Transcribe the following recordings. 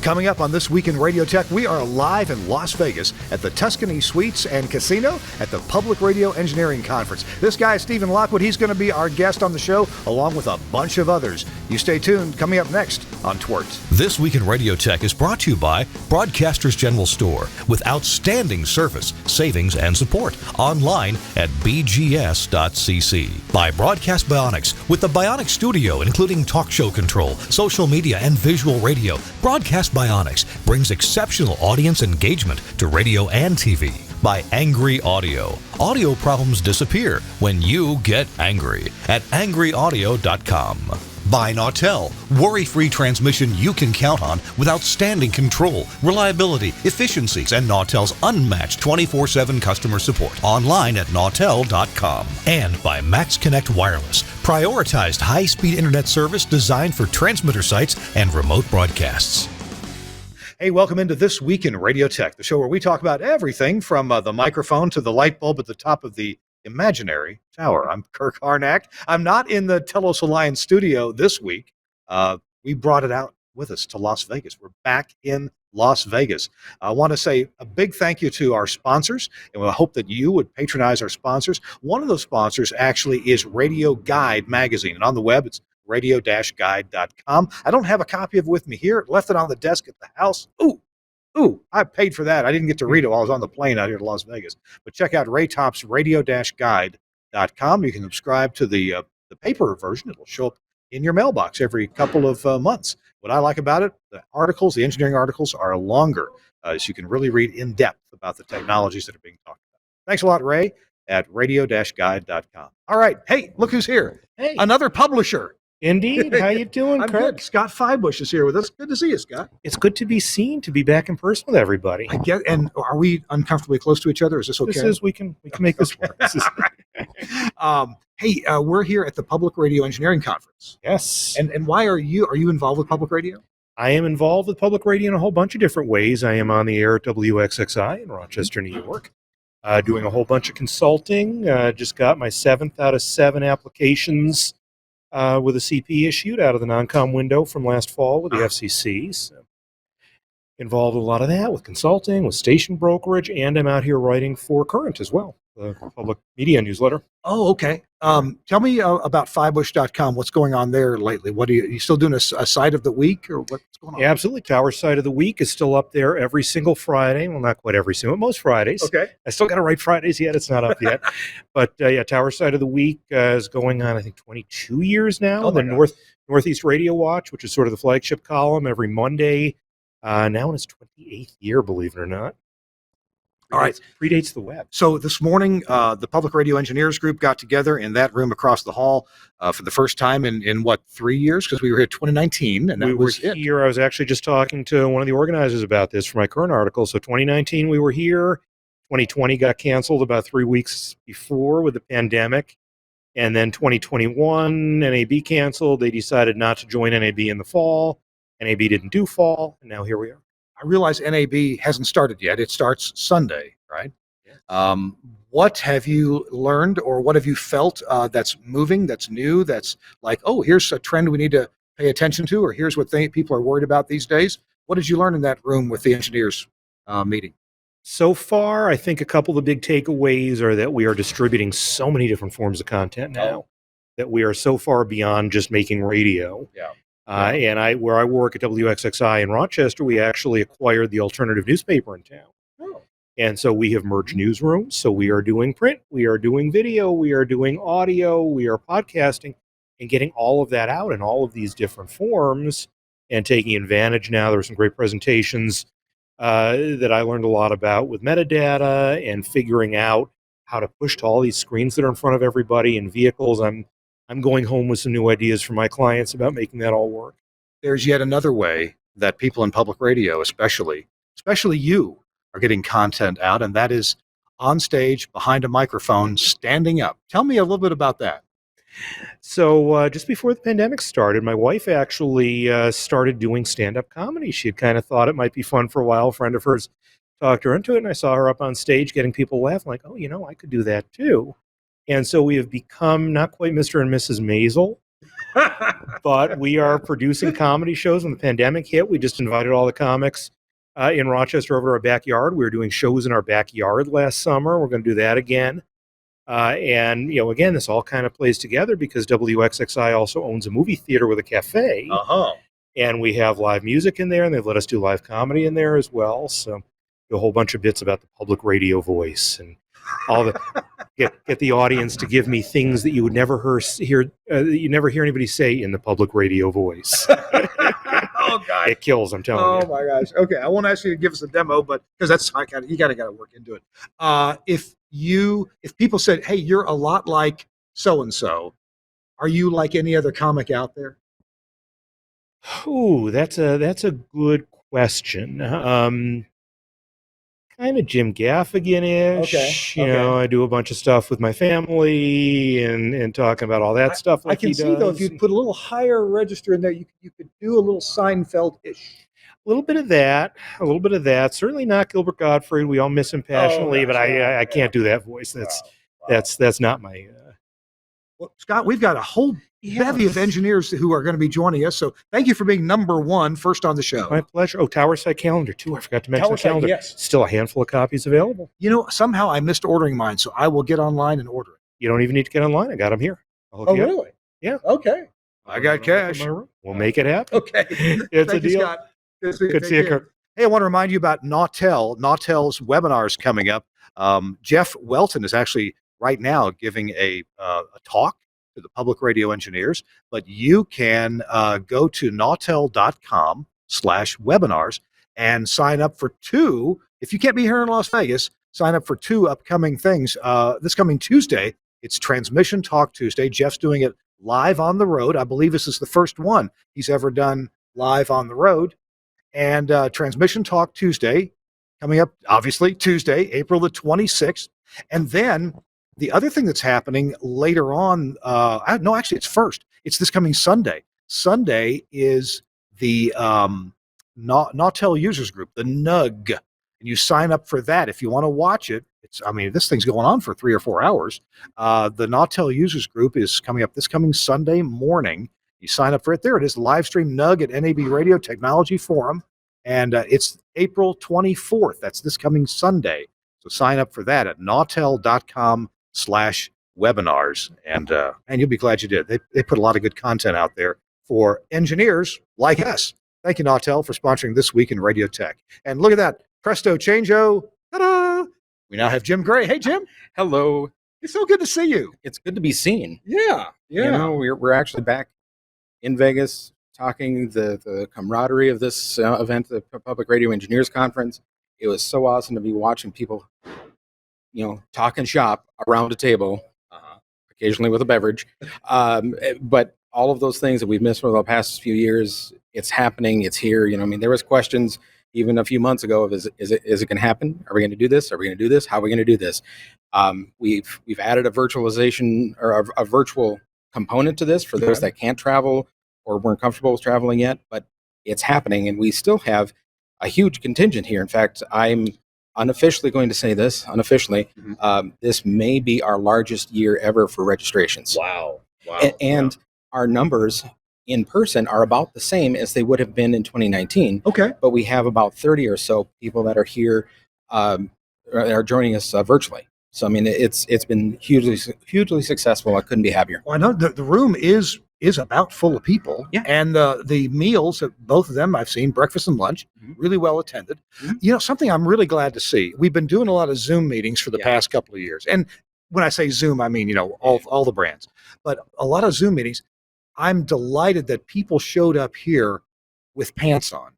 Coming up on This Week in Radio Tech, we are live in Las Vegas at the Tuscany Suites and Casino at the Public Radio Engineering Conference. This guy is Stephen Lockwood. He's going to be our guest on the show, along with a bunch of others. You stay tuned. Coming up next on TWiRT. This Week in Radio Tech is brought to you by Broadcasters General Store, with outstanding service, savings, and support. Online at bgs.cc. By Broadcast Bionics, with the Bionic Studio, including talk show control, social media, and visual radio. Broadcast Bionics brings exceptional audience engagement to radio and TV. By Angry Audio. Audio problems disappear when you get angry at angryaudio.com. By Nautel, worry-free transmission you can count on with outstanding control, reliability, efficiencies, and Nautel's unmatched 24/7 customer support. Online at nautel.com. And by Max Connect Wireless, prioritized high-speed internet service designed for transmitter sites and remote broadcasts. Hey, welcome into This Week in Radio Tech, the show where we talk about everything from the microphone to the light bulb at the top of the imaginary tower. I'm Kirk Harnack. I'm not in the Telos Alliance studio this week. We brought it out with us to Las Vegas. We're back in Las Vegas. I want to say a big thank you to our sponsors, and I hope that you would patronize our sponsors. One of those sponsors actually is Radio Guide magazine, and on the web it's radio-guide.com. I don't have a copy of it with me here. Left it on the desk at the house. Ooh, I paid for that. I didn't get to read it while I was on the plane out here to Las Vegas. But check out Ray Top's radio-guide.com. You can subscribe to the paper version. It'll show up in your mailbox every couple of months. What I like about it, the engineering articles are longer, so you can really read in depth about the technologies that are being talked about. Thanks a lot, Ray, at radio-guide.com. All right. Hey, look who's here. Hey. Another publisher. Indeed. How you doing, I'm Kirk? good. Scott Fibush is here with us. Good to see you, Scott. It's good to be seen, to be back in person with everybody. I get. And are we uncomfortably close to each other? Is this okay? We can make this work. This is Hey, we're here at the Public Radio Engineering Conference. Yes. And why are you involved with public radio? I am involved with public radio in a whole bunch of different ways. I am on the air at WXXI in Rochester, New York, doing a whole bunch of consulting. Just got my 7th out of 7 applications with a CP issued out of the non-com window from last fall with the FCC. So involved in a lot of that with consulting, with station brokerage, and I'm out here writing for Current as well, the public media newsletter. Oh, okay. Tell me about Fibush.com. What's going on there lately? What are you still doing a site of the week, or what's going on? Yeah, absolutely. Tower Site of the Week is still up there every single Friday. Well, not quite every single, most Fridays. Okay. I still got to write Fridays yet. It's not up yet. But yeah, Tower Site of the Week is going on, I think, 22 years now. The Northeast Radio Watch, which is sort of the flagship column every Monday. Now in its 28th year, believe it or not. All right. Predates the web. So this morning, the Public Radio Engineers Group got together in that room across the hall for the first time in 3 years? Because we were here 2019, and that was it. Here. I was actually just talking to one of the organizers about this for my current article. So 2019, we were here. 2020 got canceled about 3 weeks before with the pandemic. And then 2021, NAB canceled. They decided not to join NAB in the fall. NAB didn't do fall, and now here we are. I realize NAB hasn't started yet. It starts Sunday, right? Yeah. What have you learned, or what have you felt that's moving, that's new, that's like, oh, here's a trend we need to pay attention to, or here's what people are worried about these days? What did you learn in that room with the engineers meeting? So far, I think a couple of the big takeaways are that we are distributing so many different forms of content now, that we are so far beyond just making radio. Yeah. And where I work at WXXI in Rochester, we actually acquired the alternative newspaper in town. Oh. And so we have merged newsrooms. So we are doing print, we are doing video, we are doing audio, we are podcasting, and getting all of that out in all of these different forms and taking advantage now. There were some great presentations that I learned a lot about with metadata and figuring out how to push to all these screens that are in front of everybody in vehicles. I'm going home with some new ideas for my clients about making that all work. There's yet another way that people in public radio, especially you, are getting content out, and that is on stage, behind a microphone, standing up. Tell me a little bit about that. So just before the pandemic started, my wife actually started doing stand-up comedy. She had kind of thought it might be fun for a while. A friend of hers talked her into it, and I saw her up on stage getting people laughing, like, oh, I could do that too. And so we have become not quite Mr. and Mrs. Maisel, But we are producing comedy shows. When the pandemic hit, we just invited all the comics in Rochester over to our backyard. We were doing shows in our backyard last summer. We're going to do that again. And, again, this all kind of plays together because WXXI also owns a movie theater with a cafe. Uh-huh. And we have live music in there, and they've let us do live comedy in there as well. So a whole bunch of bits about the public radio voice and all the get the audience to give me things that you would never hear you never hear anybody say in the public radio voice. Oh gosh, it kills. I'm telling you. Oh my gosh. Okay, I won't ask you to give us a demo, but because that's you got to work into it. If people said, "Hey, you're a lot like so and so," are you like any other comic out there? Ooh, that's a good question. Kind of Jim Gaffigan-ish. Okay. I do a bunch of stuff with my family and talking about all that stuff. I can see though, if you put a little higher register in there, you could do a little Seinfeld-ish. A little bit of that. Certainly not Gilbert Gottfried. We all miss him passionately, but I can't do that voice. That's not my. Well, Scott, we've got a whole bevy of engineers who are going to be joining us. So thank you for being number one, first on the show. My pleasure. Oh, TWiRT calendar too. I forgot to mention the calendar. Yes. Still a handful of copies available. Somehow I missed ordering mine, so I will get online and order it. You don't even need to get online. I got them here. Oh, really? Yeah. Okay. I got cash. We'll make it happen. Okay. It's a deal. Scott. Good to see you, Kirk. Hey, I want to remind you about Nautel. Nautel's webinars coming up. Jeff Welton is actually right now giving a talk to the public radio engineers, but you can go to nautel.com/webinars and sign up for 2. If you can't be here in Las Vegas, sign up for 2 upcoming things. This coming Tuesday, it's Transmission Talk Tuesday. Jeff's doing it live on the road. I believe this is the first one he's ever done live on the road. And Transmission Talk Tuesday coming up, obviously, Tuesday, April the 26th. And then the other thing that's happening later on, actually, it's first. It's this coming Sunday. Sunday is the Nautel Users Group, the NUG. And you sign up for that. If you want to watch it, this thing's going on for 3 or 4 hours. The Nautel Users Group is coming up this coming Sunday morning. You sign up for it. There it is, live stream NUG at NAB Radio Technology Forum. And it's April 24th. That's this coming Sunday. So sign up for that at nautel.com/webinars. And you'll be glad you did. They put a lot of good content out there for engineers like us. Thank you, Nautel, for sponsoring This Week in Radio Tech. And look at that. Presto changeo. Ta-da! We now have Jim Gray. Hey, Jim. Hello. It's so good to see you. It's good to be seen. Yeah. We're actually back in Vegas talking the camaraderie of this event, the Public Radio Engineers Conference. It was so awesome to be watching people, talk and shop around a table, occasionally with a beverage. But all of those things that we've missed over the past few years, it's happening. It's here. There was questions even a few months ago of is it going to happen? Are we going to do this? Are we going to do this? How are we going to do this? We've added a virtualization or a virtual component to this for those that can't travel or weren't comfortable with traveling yet, but it's happening, and we still have a huge contingent here. In fact, I'm unofficially going to say this, this may be our largest year ever for registrations. Wow. And our numbers in person are about the same as they would have been in 2019. Okay. But we have about 30 or so people that are here, are joining us virtually. So, it's been hugely successful. I couldn't be happier. Well, I know the room is about full of people. Yeah. And the meals, both of them I've seen, breakfast and lunch, really well attended. Something I'm really glad to see. We've been doing a lot of Zoom meetings for the past couple of years. And when I say Zoom, I mean, all the brands. But a lot of Zoom meetings, I'm delighted that people showed up here with pants on,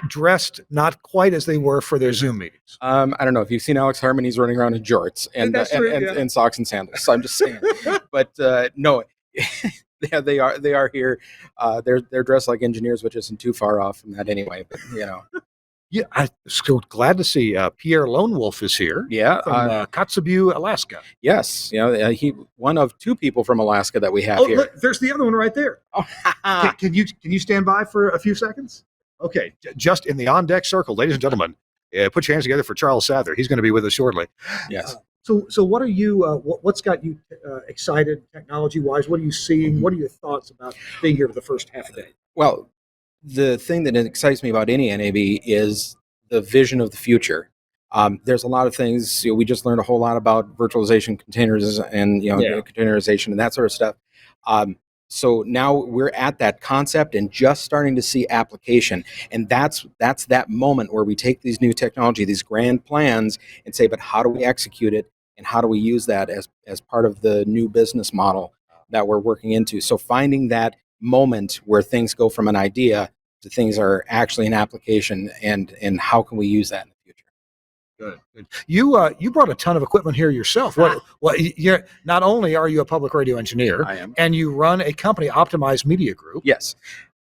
dressed not quite as they were for their Zoom meetings. I don't know if you've seen Alex Harmon. He's running around in jorts and socks and sandals. So I'm just saying, but no, yeah, they are here. They're dressed like engineers, which isn't too far off from that anyway. But Yeah, I'm so glad to see Pierre Lone Wolf is here. Yeah, from Kotzebue, Alaska. Yes, he one of 2 people from Alaska that we have here. Look, there's the other one right there. Oh, can you stand by for a few seconds? Okay, just in the on deck circle, ladies and gentlemen, put your hands together for Charles Sather. He's going to be with us shortly. Yes. So what are you? What's got you excited technology-wise? What are you seeing? What are your thoughts about being here for the first half a day? Well, the thing that excites me about any NAB is the vision of the future. There's a lot of things. We just learned a whole lot about virtualization, containers, and containerization and that sort of stuff. So now we're at that concept and just starting to see application, and that's that moment where we take these new technology, these grand plans, and say, but how do we execute it, and how do we use that as part of the new business model that we're working into? So finding that moment where things go from an idea to things are actually an application, and how can we use that in the future? Good. You brought a ton of equipment here yourself. You're not only are you a public radio engineer, I am. and you run a company, Optimized Media Group. Yes,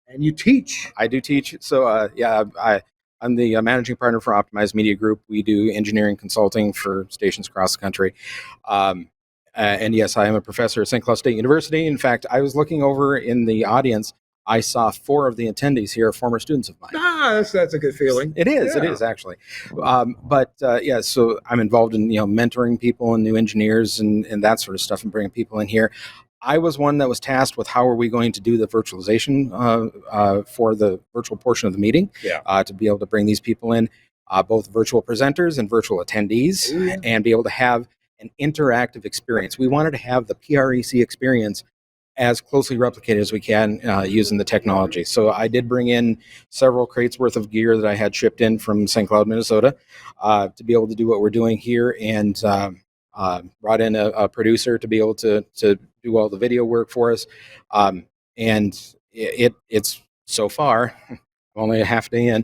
and you teach. I do teach. So I'm the managing partner for Optimized Media Group. We do engineering consulting for stations across the country. And yes, I am a professor at St. Cloud State University. In fact, I was looking over in the audience. I saw 4 of the attendees here are former students of mine. That's a good feeling. It is. Yeah. It is actually. So I'm involved in mentoring people and new engineers and that sort of stuff, and bringing people in here. I was one that was tasked with how are we going to do the virtualization for the virtual portion of the meeting, to be able to bring these people in, both virtual presenters and virtual attendees, and be able to have an interactive experience. We wanted to have the PREC experience as closely replicated as we can using the technology. So I did bring in several crates worth of gear that I had shipped in from St. Cloud, Minnesota, to be able to do what we're doing here, and brought in a producer to be able to do all the video work for us. And it's so far, only a half day in,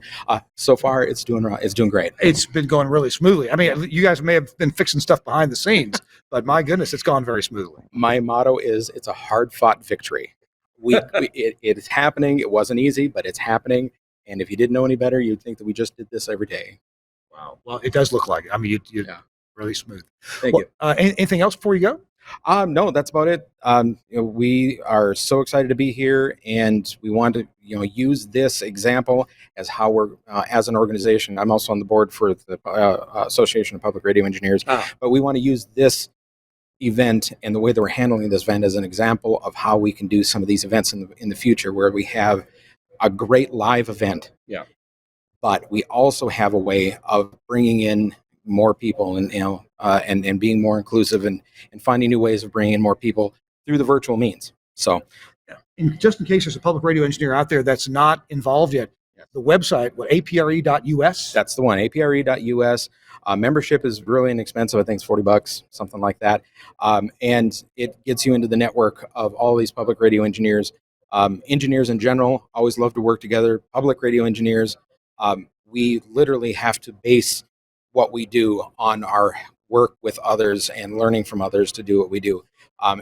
so far it's doing great. It's been going really smoothly. I mean, you guys may have been fixing stuff behind the scenes, but my goodness, it's gone very smoothly. My motto is it's a hard-fought victory. It is happening. It wasn't easy, but it's happening. And if you didn't know any better, you'd think that we just did this every day. Wow. Well, it does look like it. I mean, you're really smooth. Thank you. Anything else before you go? No, that's about it. We are so excited to be here, and we want to, use this example as how we're, as an organization. I'm also on the board for the Association of Public Radio Engineers, but we want to use this event and the way that we're handling this event as an example of how we can do some of these events in the future, where we have a great live event. Yeah. But we also have a way of bringing in more people, and and being more inclusive, and finding new ways of bringing in more people through the virtual means. So, and just in case there's a public radio engineer out there that's not involved yet, the website, apre.us? That's the one, apre.us. Membership is really inexpensive. I think it's $40, something like that. And it gets you into the network of all these public radio engineers. Engineers in general always love to work together. Public radio engineers, we literally have to base what we do on our work with others and learning from others to do what we do,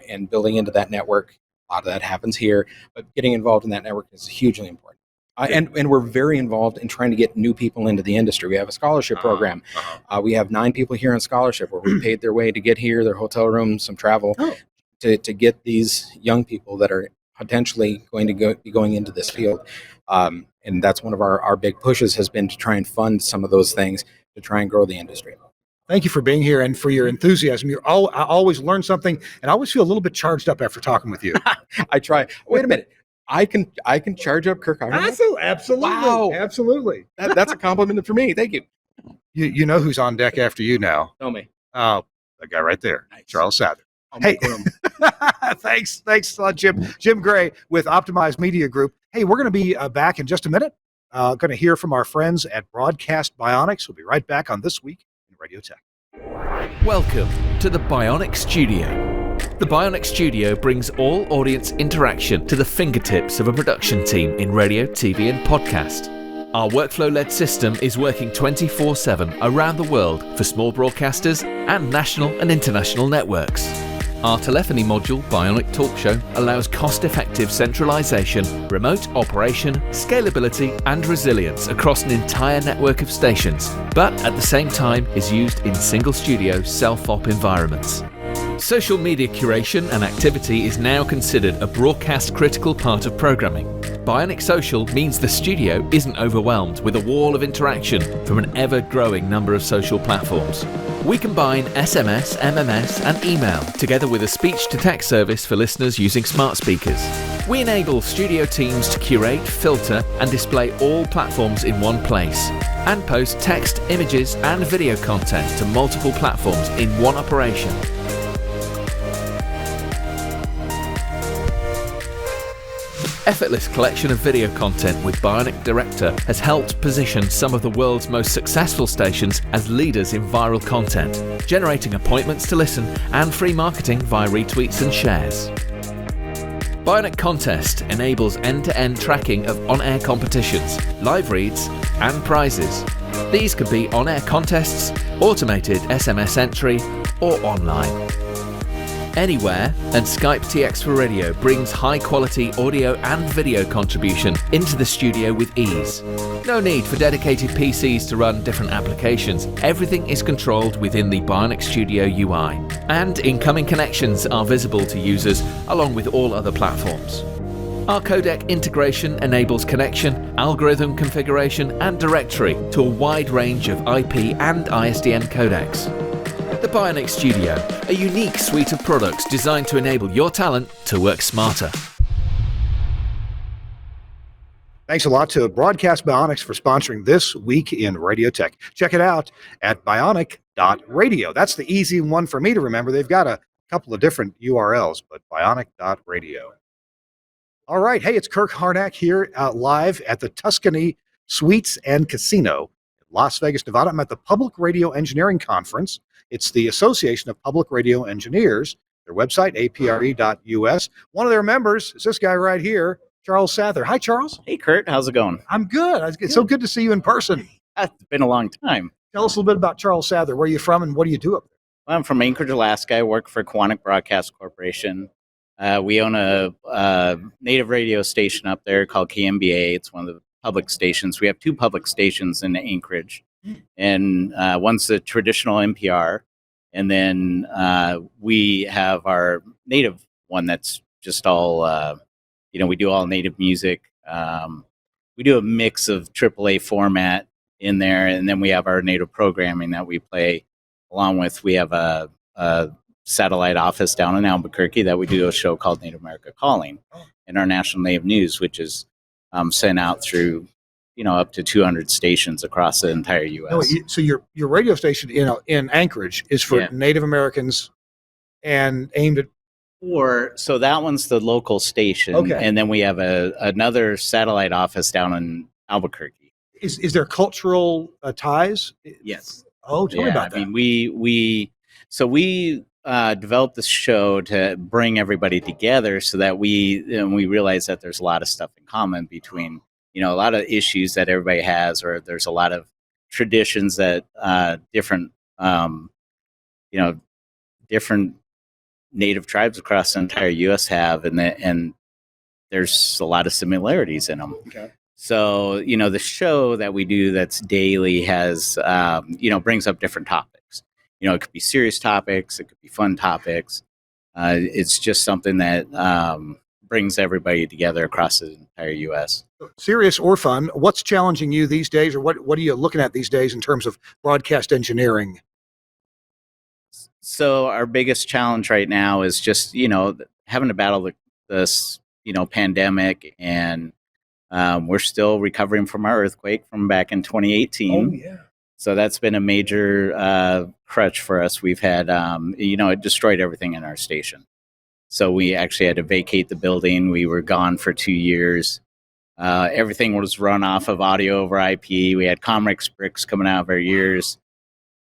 and building into that network. A lot of that happens here, but getting involved in that network is hugely important. And we're very involved in trying to get new people into the industry. We have a scholarship program. We have 9 people here on scholarship where we paid their way to get here, their hotel room, some travel, to get these young people that are potentially going to be going into this field. And that's one of our big pushes, has been to try and fund some of those things to try and grow the industry. Thank you for being here and for your enthusiasm. I always learn something, and I always feel a little bit charged up after talking with you. I try. Wait a minute. I can charge up Kirk. Absolutely. Wow. Absolutely. That's a compliment for me. Thank you. You know who's on deck after you now? Tell me. Oh, that guy right there. Nice. Charles Sather. Hey, thanks, Jim. Jim Gray with Optimized Media Group. Hey, we're going to be back in just a minute. Going to hear from our friends at Broadcast Bionics. We'll be right back on This Week in Radio Tech. Welcome to the Bionic Studio. The Bionic Studio brings all audience interaction to the fingertips of a production team in radio, TV, and podcast. Our workflow-led system is working 24/7 around the world for small broadcasters and national and international networks. Our telephony module, Bionic Talk Show, allows cost-effective centralization, remote operation, scalability, and resilience across an entire network of stations, but at the same time is used in single-studio self-op environments. Social media curation and activity is now considered a broadcast critical part of programming. Bionic Social means the studio isn't overwhelmed with a wall of interaction from an ever-growing number of social platforms. We combine SMS, MMS, and email together with a speech-to-text service for listeners using smart speakers. We enable studio teams to curate, filter, and display all platforms in one place, and post text, images, and video content to multiple platforms in one operation. Effortless collection of video content with Bionic Director has helped position some of the world's most successful stations as leaders in viral content, generating appointments to listen and free marketing via retweets and shares. Bionic Contest enables end-to-end tracking of on-air competitions, live reads, and prizes. These can be on-air contests, automated SMS entry, or online. Anywhere, and Skype TX for Radio brings high-quality audio and video contribution into the studio with ease. No need for dedicated PCs to run different applications. Everything is controlled within the Bionic Studio UI, and incoming connections are visible to users along with all other platforms. Our codec integration enables connection, algorithm configuration, and directory to a wide range of IP and ISDN codecs. The Bionic Studio, a unique suite of products designed to enable your talent to work smarter. Thanks a lot to Broadcast Bionics for sponsoring This Week in Radio Tech. Check it out at bionic.radio. That's the easy one for me to remember. They've got a couple of different URLs, but bionic.radio. All right. Hey, it's Kirk Harnack here live at the Tuscany Suites and Casino in Las Vegas, Nevada. I'm at the Public Radio Engineering Conference. It's the Association of Public Radio Engineers. Their website, apre.us. One of their members is this guy right here, Charles Sather. Hi, Charles. Hey, Kurt. How's it going? I'm good. It's so good to see you in person. It's been a long time. Tell us a little bit about Charles Sather. Where are you from and what do you do up there? Well, I'm from Anchorage, Alaska. I work for Quantic Broadcast Corporation. We own a native radio station up there called KMBA. It's one of the public stations. We have two public stations in Anchorage. And one's the traditional NPR. And then we have our native one that's just all, we do all native music. We do a mix of AAA format in there. And then we have our native programming that we play along with. We have a satellite office down in Albuquerque that we do a show called Native America Calling in our national native news, which is sent out through up to 200 stations across the entire U.S. So your radio station in Anchorage is for Native Americans and aimed at... So that one's the local station. Okay. And then we have another satellite office down in Albuquerque. Is there cultural ties? Yes. Oh, tell me about that. I mean, we developed this show to bring everybody together so that we realize that there's a lot of stuff in common between a lot of issues that everybody has, or there's a lot of traditions that different native tribes across the entire U.S. have, and there's a lot of similarities in them. Okay. So, the show that we do that's daily has, brings up different topics. It could be serious topics, it could be fun topics. It's just something that brings everybody together across the entire U.S. Serious or fun, what's challenging you these days, or what are you looking at these days in terms of broadcast engineering? So our biggest challenge right now is just, having to battle this, pandemic, and we're still recovering from our earthquake from back in 2018. Oh, yeah. So that's been a major crutch for us. We've had, it destroyed everything in our station. So we actually had to vacate the building. We were gone for 2 years. Everything was run off of audio over IP. We had Comrex bricks coming out of our ears.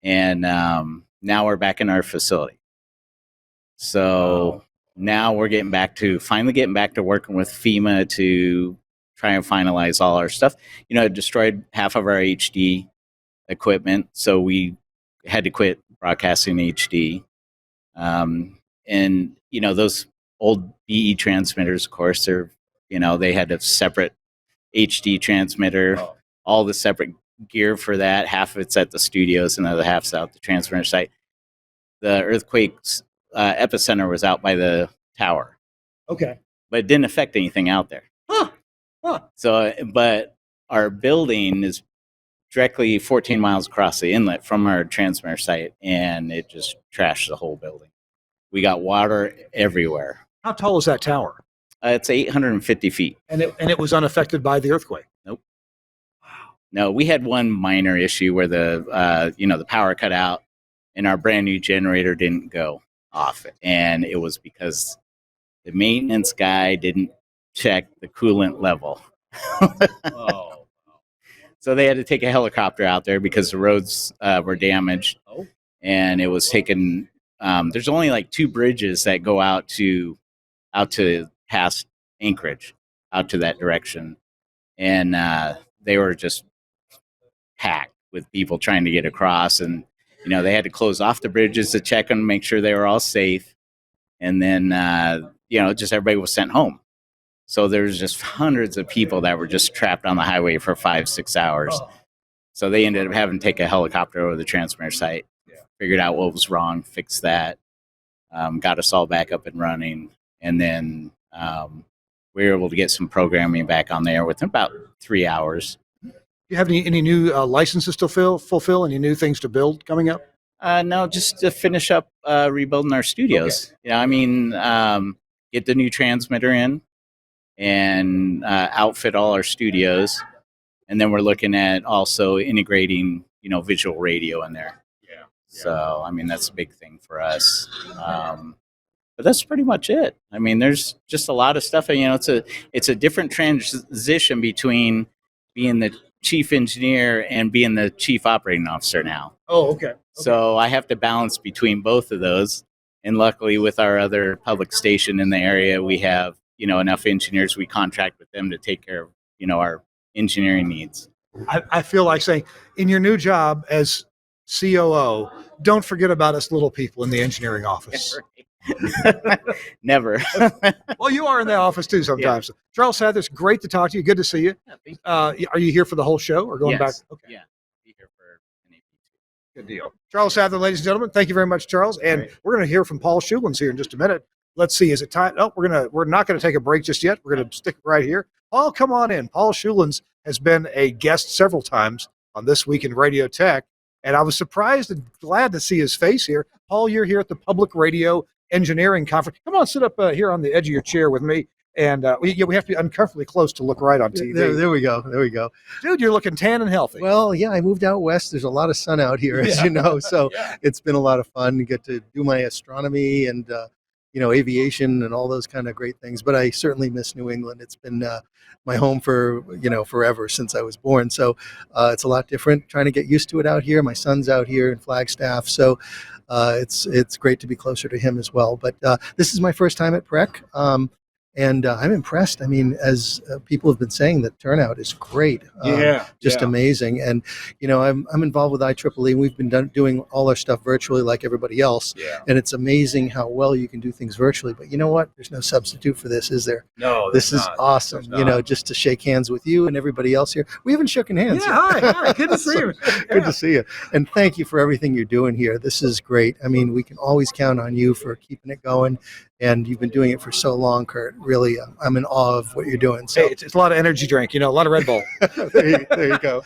And now we're back in our facility. So now we're finally getting back to working with FEMA to try and finalize all our stuff. It destroyed half of our HD equipment. So we had to quit broadcasting HD. And those old BE transmitters, of course, they had a separate HD transmitter, all the separate gear for that. Half of it's at the studios and the other half's out the transmitter site. The earthquake's epicenter was out by the tower. Okay. But it didn't affect anything out there. Huh. Huh. So, but our building is directly 14 miles across the inlet from our transmitter site, and it just trashed the whole building. We got water everywhere. How tall is that tower? It's 850 feet. And it was unaffected by the earthquake. Nope. No, we had one minor issue where the power cut out, and our brand new generator didn't go off, and it was because the maintenance guy didn't check the coolant level. Oh. So they had to take a helicopter out there because the roads were damaged, and it was taken. There's only like 2 bridges that go out to past Anchorage, out to that direction, and they were just packed with people trying to get across, and they had to close off the bridges to check and make sure they were all safe, and then just everybody was sent home. So there's just hundreds of people that were just trapped on the highway for 5-6 hours. So they ended up having to take a helicopter over the transmitter site, figured out what was wrong, fixed that, got us all back up and running, and then we were able to get some programming back on there within about 3 hours. Do you have any new licenses to fulfill? Any new things to build coming up? No, just to finish up rebuilding our studios. Okay. Get the new transmitter in and outfit all our studios. And then we're looking at also integrating, visual radio in there. Yeah. So, that's a big thing for us. But that's pretty much it. There's just a lot of stuff. It's a different transition between being the chief engineer and being the chief operating officer now. Oh, okay. So I have to balance between both of those. And luckily, with our other public station in the area, we have enough engineers. We contract with them to take care of our engineering needs. I feel like saying, in your new job as COO, don't forget about us little people in the engineering office. Never. Well, you are in the office too sometimes. Yeah. Charles Sather, it's great to talk to you. Good to see you. Are you here for the whole show or going back? Okay. Yeah. Be here for an AP. Good deal. Charles Sather, ladies and gentlemen, thank you very much, Charles. And we're going to hear from Paul Schulens here in just a minute. Let's see. Is it time? Oh, we're not going to take a break just yet. We're going to stick right here. Paul, come on in. Paul Schulens has been a guest several times on This Week in Radio Tech, and I was surprised and glad to see his face here. Paul, you're here at the Public Radio Engineering Conference. Come on, sit up here on the edge of your chair with me. And we have to be uncomfortably close to look right on TV. There we go. Dude, you're looking tan and healthy. Well, yeah, I moved out west. There's a lot of sun out here, as you know. So It's been a lot of fun to get to do my astronomy and, aviation and all those kind of great things. But I certainly miss New England. It's been my home for, forever since I was born. So it's a lot different trying to get used to it out here. My son's out here in Flagstaff. So it's great to be closer to him as well. But this is my first time at PREC. And I'm impressed. As people have been saying, the turnout is great. Just amazing. And, I'm involved with IEEE. We've been doing all our stuff virtually like everybody else. Yeah. And it's amazing how well you can do things virtually. But you know what? There's no substitute for this, is there? No, this is awesome. Just to shake hands with you and everybody else here. We haven't shaken hands. Yeah, hi. Good to see you. Good to see you. And thank you for everything you're doing here. This is great. We can always count on you for keeping it going. And you've been doing it for so long, Kurt. Really, I'm in awe of what you're doing. So it's a lot of energy drink, a lot of Red Bull. there you go.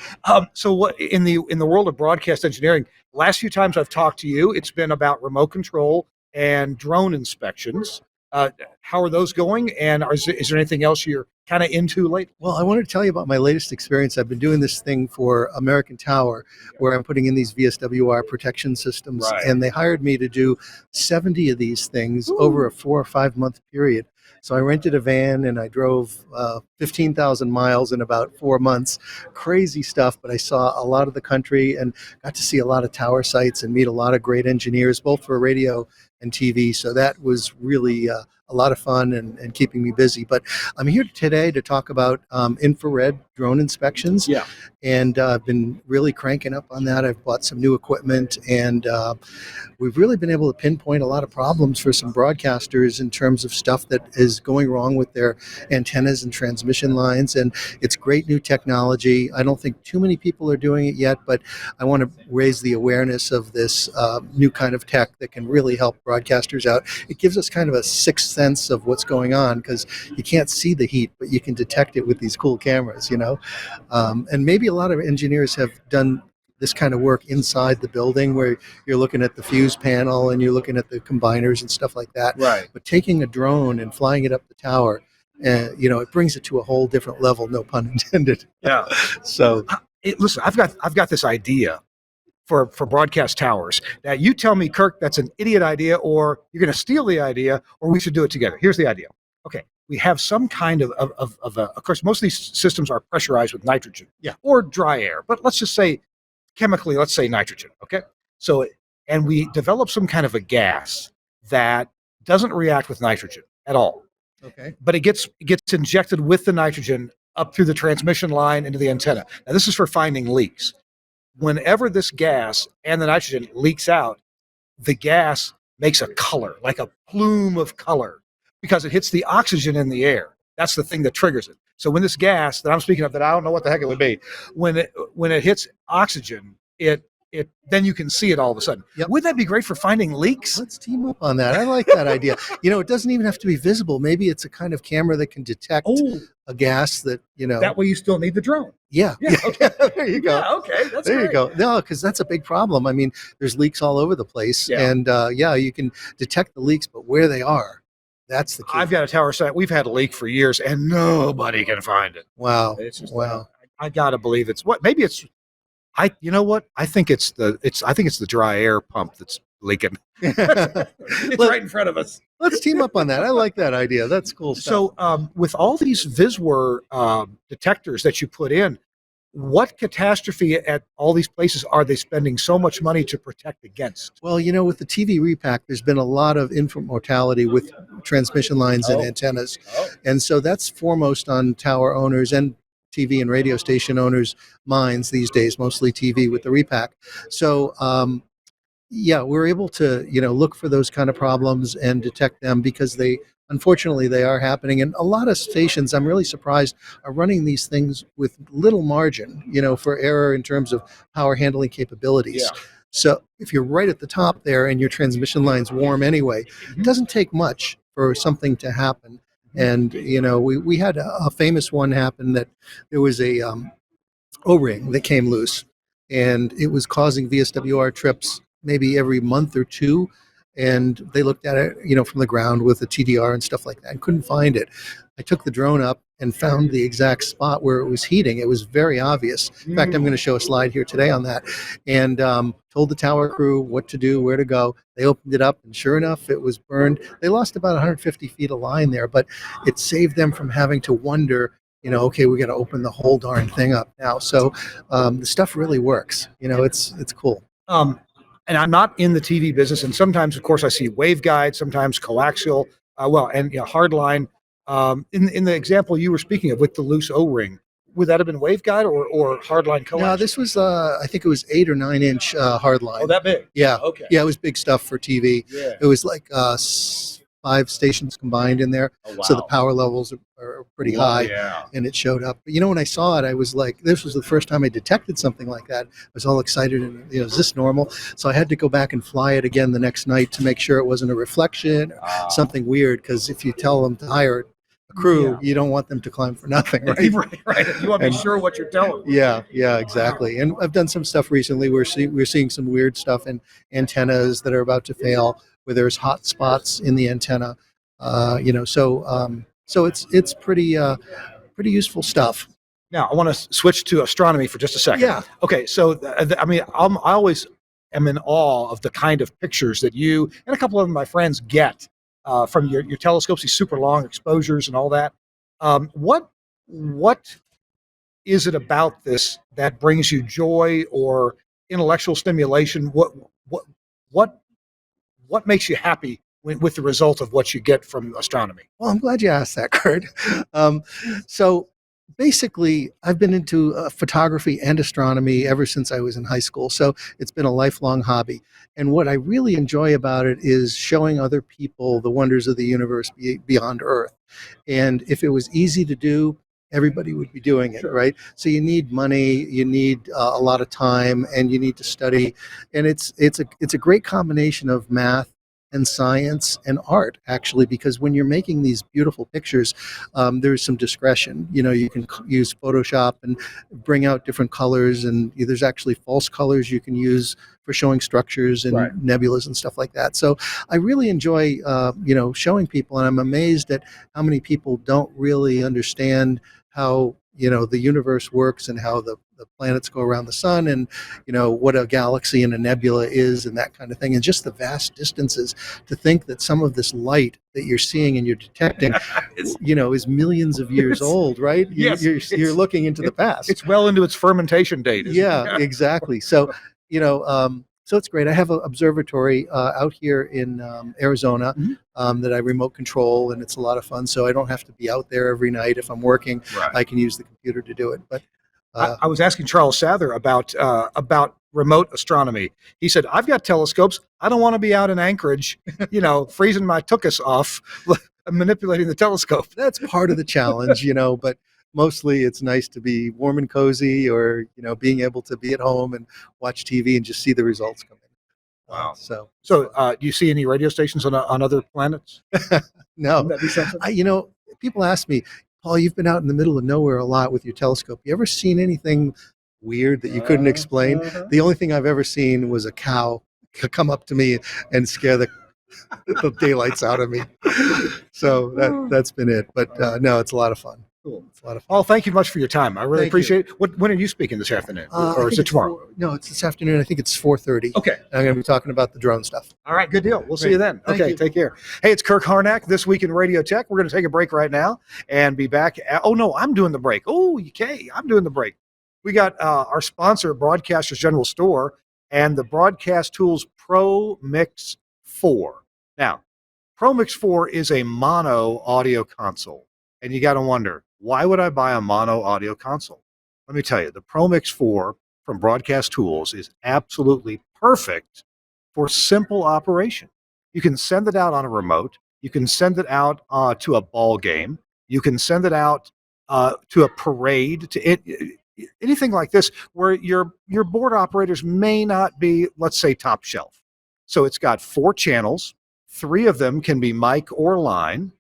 So what in the world of broadcast engineering, last few times I've talked to you, it's been about remote control and drone inspections. How are those going? And is there anything else you're kind of into lately? Well, I wanted to tell you about my latest experience. I've been doing this thing for American Tower, where I'm putting in these VSWR protection systems, and they hired me to do 70 of these things over a 4 or 5 month period. So I rented a van and I drove 15,000 miles in about 4 months. Crazy stuff, but I saw a lot of the country and got to see a lot of tower sites and meet a lot of great engineers, both for radio and TV. So that was really a lot of fun and keeping me busy. But I'm here today to talk about infrared drone inspections. Yeah. And I've been really cranking up on that. I've bought some new equipment, and we've really been able to pinpoint a lot of problems for some broadcasters in terms of stuff that is going wrong with their antennas and transmission lines. And it's great new technology. I don't think too many people are doing it yet, but I want to raise the awareness of this new kind of tech that can really help broadcasters out. It gives us kind of a sixth sense of what's going on, because you can't see the heat, but you can detect it with these cool cameras, and maybe a lot of engineers have done this kind of work inside the building, where you're looking at the fuse panel and you're looking at the combiners and stuff like that. Right. But taking a drone and flying it up the tower, it brings it to a whole different level, no pun intended. Yeah. So Listen, I've got this idea for broadcast towers. Now, you tell me, Kirk, that's an idiot idea, or you're going to steal the idea, or we should do it together. Here's the idea. Okay, we have some kind of course, most of these systems are pressurized with nitrogen, or dry air, but let's just say chemically, let's say nitrogen. Okay, so and we develop some kind of a gas that doesn't react with nitrogen at all. okay. But it gets injected with the nitrogen up through the transmission line into the antenna. Now, this is for finding leaks. Whenever this gas and the nitrogen leaks out, the gas makes a color, like a plume of color, because it hits the oxygen in the air. That's the thing that triggers it. So when this gas that I'm speaking of, that I don't know what the heck it would be, when it hits oxygen, it then you can see it all of a sudden. Yep. Wouldn't that be great for finding leaks? Let's team up on that. I like that idea. It doesn't even have to be visible. Maybe it's a kind of camera that can detect a gas that, That way you still need the drone. Yeah. Yeah, okay. There you go. Yeah, okay, that's there great. you go. No, because that's a big problem. I mean, there's leaks all over the place. Yeah. And you can detect the leaks, but where they are, that's the key. I've got a tower site. We've had a leak for years, and nobody can find it. Wow. It's just, Wow. I gotta believe it's what. Maybe it's. You know what? I think it's the dry air pump that's leaking. It's right in front of us. Let's team up on that. I like that idea. That's cool stuff. So, with all these Viswar detectors that you put in, what catastrophe at all these places are they spending so much money to protect against? Well, with the TV repack, there's been a lot of infant mortality with transmission lines and antennas. And so that's foremost on tower owners and TV and radio station owners' minds these days, mostly TV with the repack. So, we're able to, look for those kind of problems and detect them, because unfortunately, they are happening. And a lot of stations, I'm really surprised, are running these things with little margin, for error in terms of power handling capabilities. Yeah. So if you're right at the top there and your transmission line's warm anyway, it doesn't take much for something to happen. And, we had a famous one happen, that there was a O-ring that came loose, and it was causing VSWR trips maybe every month or two. And they looked at it, from the ground with a TDR and stuff like that, and couldn't find it. I took the drone up and found the exact spot where it was heating. It was very obvious. In fact, I'm going to show a slide here today on that. And told the tower crew what to do, where to go. They opened it up, and sure enough, it was burned. They lost about 150 feet of line there, but it saved them from having to wonder, okay, we got to open the whole darn thing up now. So the stuff really works. It's cool. And I'm not in the TV business, and sometimes, of course, I see waveguide, sometimes coaxial, and hardline. In the example you were speaking of with the loose O-ring, would that have been waveguide or hardline coaxial? No, this was I think it was 8 or 9 inch hardline. Oh, that big? Yeah. Okay. Yeah, it was big stuff for TV. Yeah. It was like 5 stations combined in there. Oh, wow. So the power levels are pretty high. Yeah. And it showed up. But when I saw it, I was like, this was the first time I detected something like that. I was all excited and, is this normal? So I had to go back and fly it again the next night to make sure it wasn't a reflection or something weird. Because if you tell them to hire a crew, you don't want them to climb for nothing, right? right. You want to be sure what you're telling them. Yeah, exactly. And I've done some stuff recently. We're seeing some weird stuff in antennas that are about to fail, where there's hot spots in the antenna. So it's pretty useful stuff. Now, I want to switch to astronomy for just a second. Yeah. Okay, so, I always am in awe of the kind of pictures that you and a couple of my friends get from your telescopes, these super long exposures and all that. What is it about this that brings you joy or intellectual stimulation? What makes you happy with the result of what you get from astronomy? Well, I'm glad you asked that, Kurt. So Basically, I've been into photography and astronomy ever since I was in high school. So it's been a lifelong hobby. And what I really enjoy about it is showing other people the wonders of the universe beyond Earth. And if it was easy to do, everybody would be doing it, right? So you need money, you need a lot of time, and you need to study. And it's a great combination of math and science and art, actually, because when you're making these beautiful pictures, there's some discretion. You can use Photoshop and bring out different colors, and there's actually false colors you can use for showing structures and nebulas and stuff like that. So I really enjoy, showing people, and I'm amazed at how many people don't really understand how the universe works and how the planets go around the sun, and what a galaxy and a nebula is, and that kind of thing, and just the vast distances. To think that some of this light that you're seeing and you're detecting is millions of years old, right? Yes, You're looking into the past. It's well into its fermentation date. Isn't Yeah, it? exactly. So so it's great. I have an observatory out here in Arizona that I remote control, and it's a lot of fun. So I don't have to be out there every night. If I'm working, Right. I can use the computer to do it. But I was asking Charles Sather about remote astronomy. He said, "I've got telescopes. I don't want to be out in Anchorage, freezing my tuchus off, manipulating the telescope." that's part of the challenge, but mostly it's nice to be warm and cozy, or being able to be at home and watch TV and just see the results come in. Wow. So Do you see any radio stations on other planets? no, Wouldn't that be something? people ask me, Paul, you've been out in the middle of nowhere a lot with your telescope. You ever seen anything weird that you couldn't explain? The only thing I've ever seen was a cow come up to me and scare the daylights out of me. So that's been it. But no, it's a lot Cool. It's a lot of fun. Paul, thank you much for your time. I really Thank you. appreciate it. When are you speaking this afternoon, I or is think it it's tomorrow? No, it's this afternoon. I think it's 4:30. Okay. I'm going to be talking about the drone stuff. All right, good deal. We'll see Great. you then. Thank Okay, you. take care. Hey, it's Kirk Harnack, This Week in Radio Tech. We're going to take a break right now and be back. Oh, no, I'm doing the break. Oh, okay, I'm doing the break. We got our sponsor, Broadcasters General Store, and the Broadcast Tools Pro Mix 4. Now, Pro Mix 4 is a mono audio console, and you got to wonder, why would I buy a mono audio console? Let me tell you, the Pro Mix 4 from Broadcast Tools is absolutely perfect for simple operation. You can send it out on a remote. You can send it out to a ball game. You can send it out to a parade, anything like this, where your board operators may not be, let's say, top shelf. So it's got 4 channels. 3 of them can be mic or line.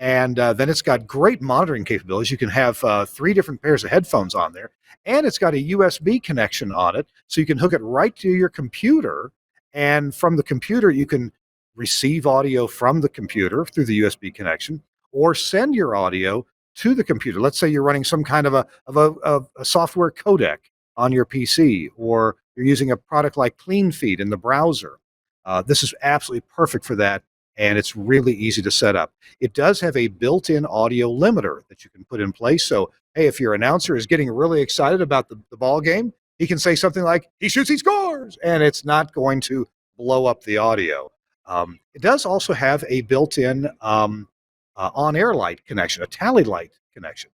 And then it's got great monitoring capabilities. You can have 3 different pairs of headphones on there. And it's got a USB connection on it, so you can hook it right to your computer. And from the computer, you can receive audio from the computer through the USB connection, or send your audio to the computer. Let's say you're running some kind of a software codec on your PC, or you're using a product like CleanFeed in the browser. This is absolutely perfect for that, and it's really easy to set up. It does have a built-in audio limiter that you can put in place. So, hey, if your announcer is getting really excited about the ball game, he can say something like, "He shoots, he scores," and it's not going to blow up the audio. It does also have a built-in on-air light connection, a tally light connection.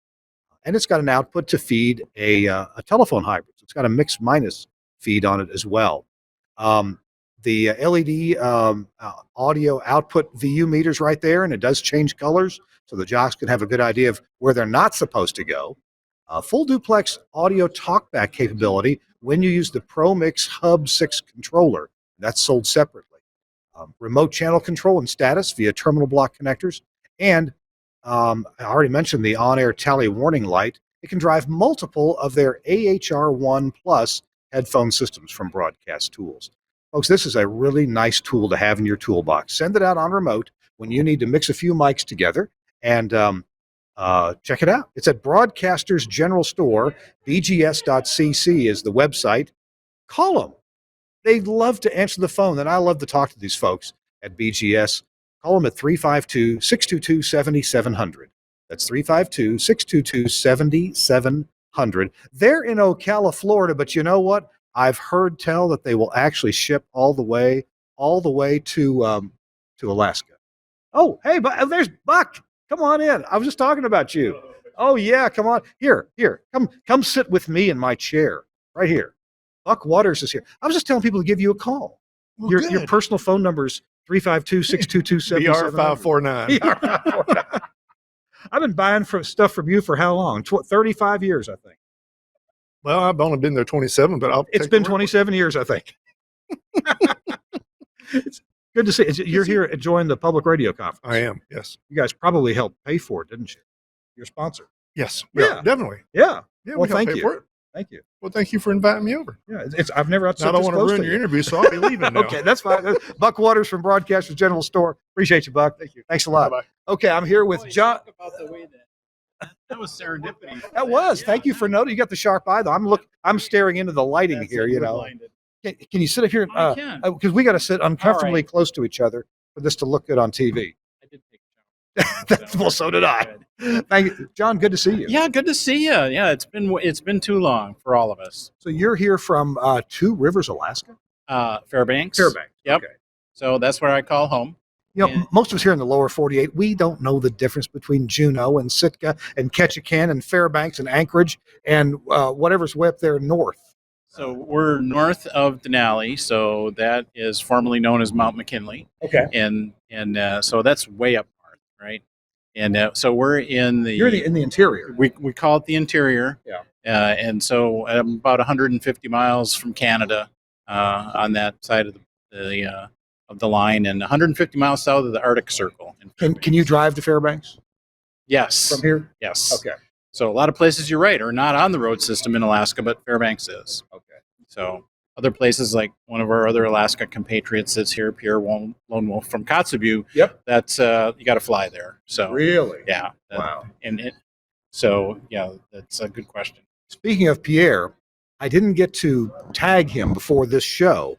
And it's got an output to feed a telephone hybrid. So it's got a mix minus feed on it as well. The LED audio output VU meters right there, and it does change colors, so the jocks can have a good idea of where they're not supposed to go. Full duplex audio talkback capability when you use the Pro Mix Hub 6 controller. That's sold separately. Remote channel control and status via terminal block connectors. And I already mentioned the on-air tally warning light. It can drive multiple of their AHR1 Plus headphone systems from Broadcast Tools. Folks, this is a really nice tool to have in your toolbox. Send it out on remote when you need to mix a few mics together, and check it out. It's at Broadcasters General Store. BGS.cc is the website. Call them. They love to answer the phone, and I love to talk to these folks at BGS. Call them at 352-622-7700. That's 352-622-7700. They're in Ocala, Florida, but you know what? I've heard tell that they will actually ship all the way to Alaska. Oh, hey, there's Buck. Come on in. I was just talking about you. Oh yeah, come on. Here. Come sit with me in my chair. Right here. Buck Waters is here. I was just telling people to give you a call. Well, Your good. personal phone number is 352-622-7700. BR549. BR549. I've been buying stuff from you for how long? 35 years, I think. Well, I've only been there 27, but It's been 27 years, I think. It's good to see. You're here enjoying the public radio conference. I am, yes. You guys probably helped pay for it, didn't you? Your sponsor. Yes, Yeah. definitely. Yeah. Yeah, Well, we helped thank pay you. for it. Thank you. Well, thank you for inviting me over. Yeah, I've never had Now, I don't want to ruin your interview, so I'll be leaving now. Okay, that's fine. Buck Waters from Broadcasters General Store. Appreciate you, Buck. Thank you. Thanks a lot. Bye-bye. Okay, I'm here with John. About the way that was serendipity. That was. Thank you for noting. You got the sharp eye, though. I'm staring into the lighting That's here. it, You we're know. blinded. Can you sit up here? I can. Because we got to sit uncomfortably All right. close to each other for this to look good on TV. I did take a shower. Well, so did I. Thank you, John. Good to see you. Yeah, good to see you. Yeah, it's been too long for all of us. So you're here from Two Rivers, Alaska. Fairbanks. Fairbanks. Yep. Okay. So that's where I call home. You know, Yeah. most of us here in the lower 48, we don't know the difference between Juneau and Sitka and Ketchikan and Fairbanks and Anchorage and whatever's way up there north. So we're north of Denali, so that is formerly known as Mount McKinley, Okay. and so that's way up north, right? And so we're in the You're in the interior. we call it the interior. Yeah. And so I'm about 150 miles from Canada on that side of the line, and 150 miles south of the Arctic Circle. Can you drive to Fairbanks Yes. from here? Yes. Okay. So a lot of places, you're right, are not on the road system in Alaska, but Fairbanks is. Okay. So other places, like one of our other Alaska compatriots that's here, Pierre Lone Wolf from Kotzebue. Yep. That's you got to fly there. So Really? yeah. Wow. So yeah, that's a good question. Speaking of Pierre, I didn't get to tag him before this show.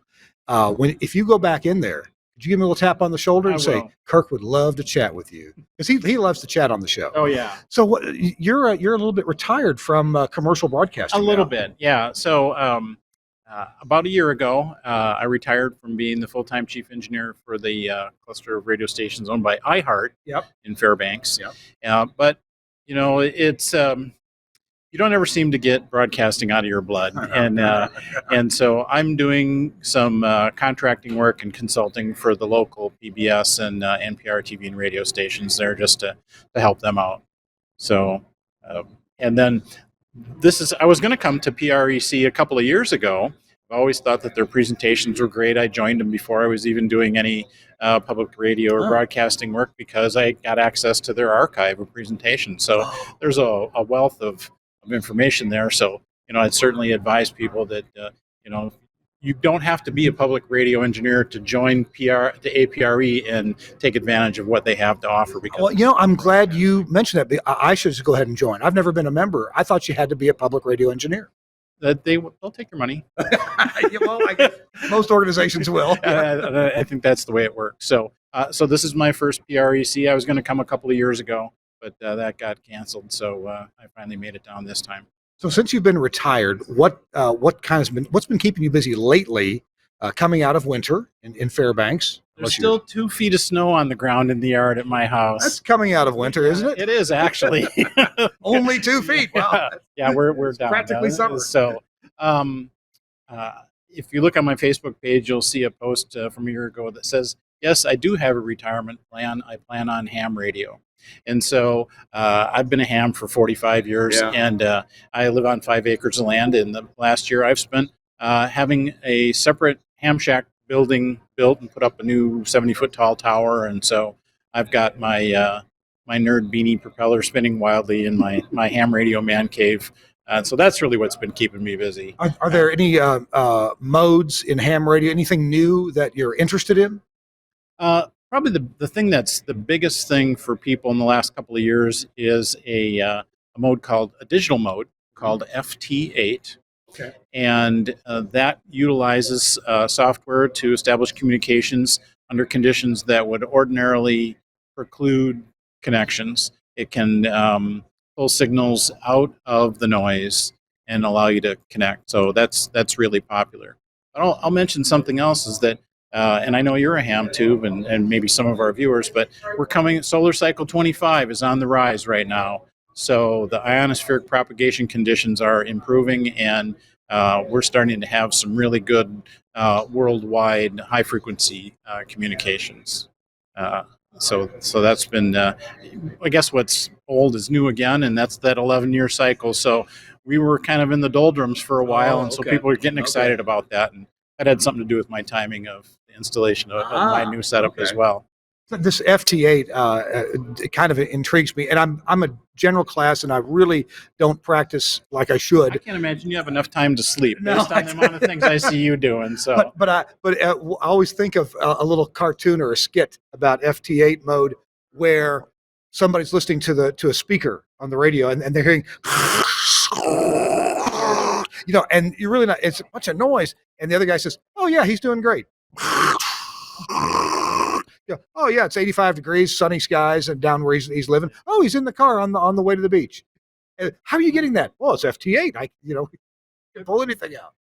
If you go back in there, could you give me a little tap on the shoulder and I say, will. Kirk would love to chat with you? Because he loves to chat on the show. Oh yeah. So what, you're a little bit retired from commercial broadcasting. A little now. bit, yeah. So about a year ago, I retired from being the full-time chief engineer for the cluster of radio stations owned by iHeart Yep. in Fairbanks. Yep. But you know, it's you don't ever seem to get broadcasting out of your blood, and so I'm doing some contracting work and consulting for the local PBS and NPR TV and radio stations there, just to help them out. So, and then I was going to come to PREC a couple of years ago. I've always thought that their presentations were great. I joined them before I was even doing any public radio or broadcasting work, because I got access to their archive of presentations. So there's a wealth of information there. So, you know, I'd certainly advise people that, you know, you don't have to be a public radio engineer to join the APRE and take advantage of what they have to offer. Because Well, you know, I'm glad you mentioned that. I should just go ahead and join. I've never been a member. I thought you had to be a public radio engineer. that they'll take your money. Well, I guess most organizations will. I think that's the way it works. So, so this is my first PREC. I was going to come a couple of years ago, but that got canceled. So I finally made it down this time. So since you've been retired, what's been keeping you busy lately? Coming out of winter in Fairbanks. There's still 2 feet of snow on the ground in the yard at my house. That's coming out of winter, isn't it? It is actually. Only 2 feet. Wow. Yeah, we're down. Practically summer. So, if you look on my Facebook page, you'll see a post from a year ago that says, "Yes, I do have a retirement plan. I plan on ham radio." And so I've been a ham for 45 years, and I live on 5 acres of land. And the last year I've spent having a separate ham shack building built and put up a new 70-foot tall tower. And so I've got my my nerd beanie propeller spinning wildly in my ham radio man cave. So that's really what's been keeping me busy. Are there any modes in ham radio, anything new that you're interested in? Probably the thing that's the biggest thing for people in the last couple of years is a mode called a digital mode called FT8. Okay. And that utilizes software to establish communications under conditions that would ordinarily preclude connections. It can pull signals out of the noise and allow you to connect. So that's really popular. But I'll mention something else is that, and I know you're a ham tube and maybe some of our viewers, but we're coming, Solar Cycle 25 is on the rise right now. So the ionospheric propagation conditions are improving, and we're starting to have some really good worldwide high frequency communications. So that's been, I guess what's old is new again, and that's that 11-year cycle. So we were kind of in the doldrums for a while, and so people are getting excited about that. And that had something to do with my timing of the installation of my new setup as well. This FT8 it kind of intrigues me, and I'm a general class, and I really don't practice like I should. I can't imagine you have enough time to sleep based on the amount of things I see you doing. So, but I always think of a little cartoon or a skit about FT8 mode where somebody's listening to a speaker on the radio, and they're hearing, and you're really not. It's a bunch of noise, and the other guy says, "Oh yeah, he's doing great." Oh yeah, it's 85 degrees, sunny skies, and down where he's living. Oh, he's in the car on the way to the beach. How are you getting that? Well, it's FT8. I can pull anything out.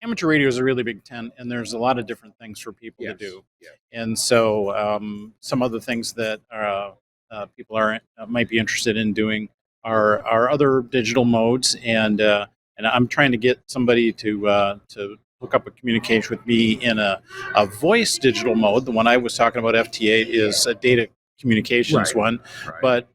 Amateur radio is a really big tent, and there's a lot of different things for people to do. Yes. And so some other things that people might be interested in doing are other digital modes, and I'm trying to get somebody to hook up a communication with me in a voice digital mode. The one I was talking about, FT8, is a data communications one. Right. But,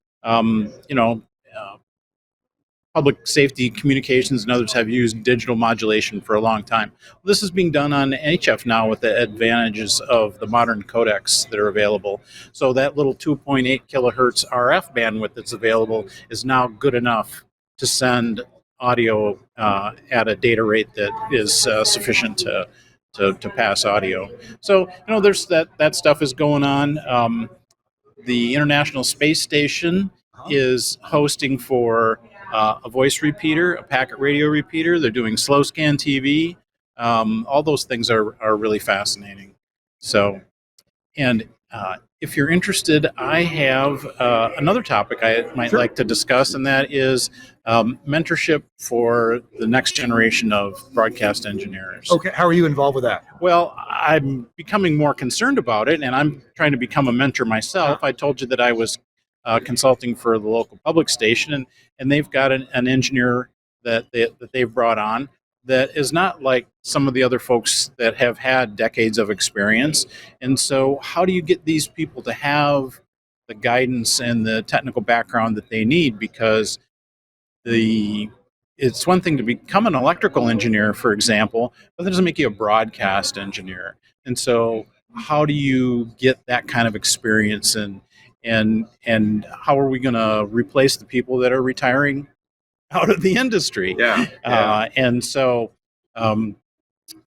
public safety communications and others have used digital modulation for a long time. This is being done on HF now with the advantages of the modern codecs that are available. So that little 2.8 kilohertz RF bandwidth that's available is now good enough to send audio at a data rate that is sufficient to pass audio. So there's that stuff is going on. The International Space Station is hosting for a voice repeater, a packet radio repeater. They're doing slow scan TV. All those things are really fascinating. So, and if you're interested, I have another topic I might like to discuss, and that is mentorship for the next generation of broadcast engineers. Okay, how are you involved with that? Well, I'm becoming more concerned about it, and I'm trying to become a mentor myself. I told you that I was consulting for the local public station, and they've got an engineer that they've brought on that is not like some of the other folks that have had decades of experience. And so how do you get these people to have the guidance and the technical background that they need? Because it's one thing to become an electrical engineer, for example, but that doesn't make you a broadcast engineer. And so how do you get that kind of experience, and how are we going to replace the people that are retiring out of the industry? And so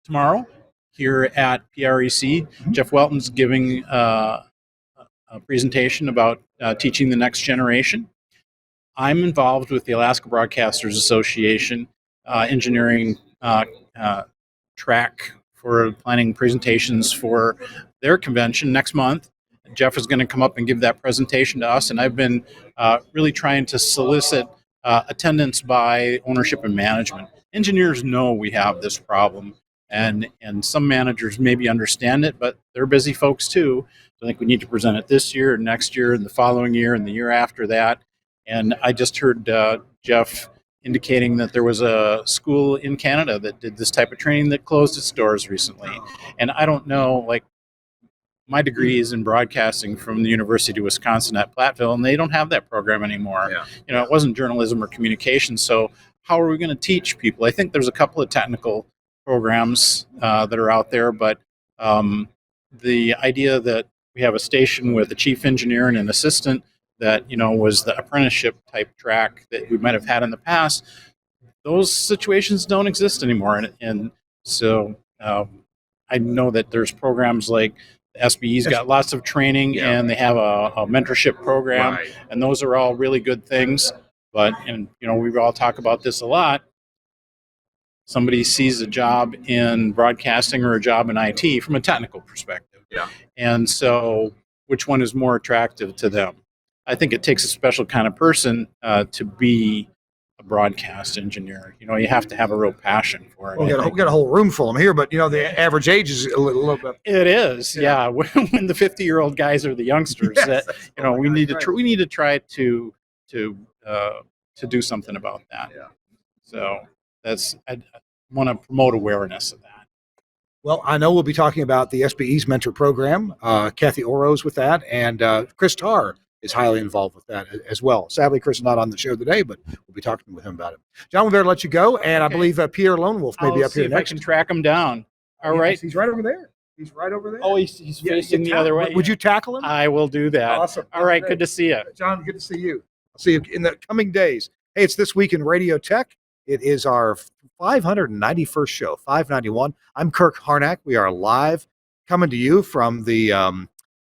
tomorrow here at PREC, Jeff Welton's giving a presentation about teaching the next generation. I'm involved with the Alaska Broadcasters Association engineering track for planning presentations for their convention next month. Jeff is going to come up and give that presentation to us, and I've been really trying to solicit attendance by ownership and management. Engineers know we have this problem, and some managers maybe understand it, but they're busy folks too. So I think we need to present it this year, next year, and the following year, and the year after that. And I just heard Jeff indicating that there was a school in Canada that did this type of training that closed its doors recently. And I don't know, like, my degree is in broadcasting from the University of Wisconsin at Platteville, and they don't have that program anymore. It wasn't journalism or communication. So how are we going to teach people? I think there's a couple of technical programs that are out there, but the idea that we have a station with a chief engineer and an assistant that was the apprenticeship type track that we might have had in the past, those situations don't exist anymore. And so I know that there's programs like SBE's got lots of training, and they have a mentorship program, and those are all really good things. But, we all talk about this a lot. Somebody sees a job in broadcasting or a job in IT from a technical perspective. And so which one is more attractive to them? I think it takes a special kind of person to be a broadcast engineer. You have to have a real passion for it. We got a whole room full of them here, but the average age is a little bit. It is, yeah. When the 50-year-old guys are the youngsters, we need to try to to do something about that. Yeah. So I want to promote awareness of that. Well, I know we'll be talking about the SBE's mentor program. Kathy Oro's with that, and Chris Tarr is highly involved with that as well. Sadly, Chris is not on the show today, but we'll be talking with him about it. John, we better let you go, and I believe Pierre Lone Wolf may be up here I'll see next. if I can track him down. All right. He's right over there. He's right over there. Oh, he's facing the other way. Would you tackle him? I will do that. Awesome. All right. Good to see you. John, good to see you. I'll see you in the coming days. Hey, it's This Week in Radio Tech. It is our 591st show, 591. I'm Kirk Harnack. We are live coming to you from the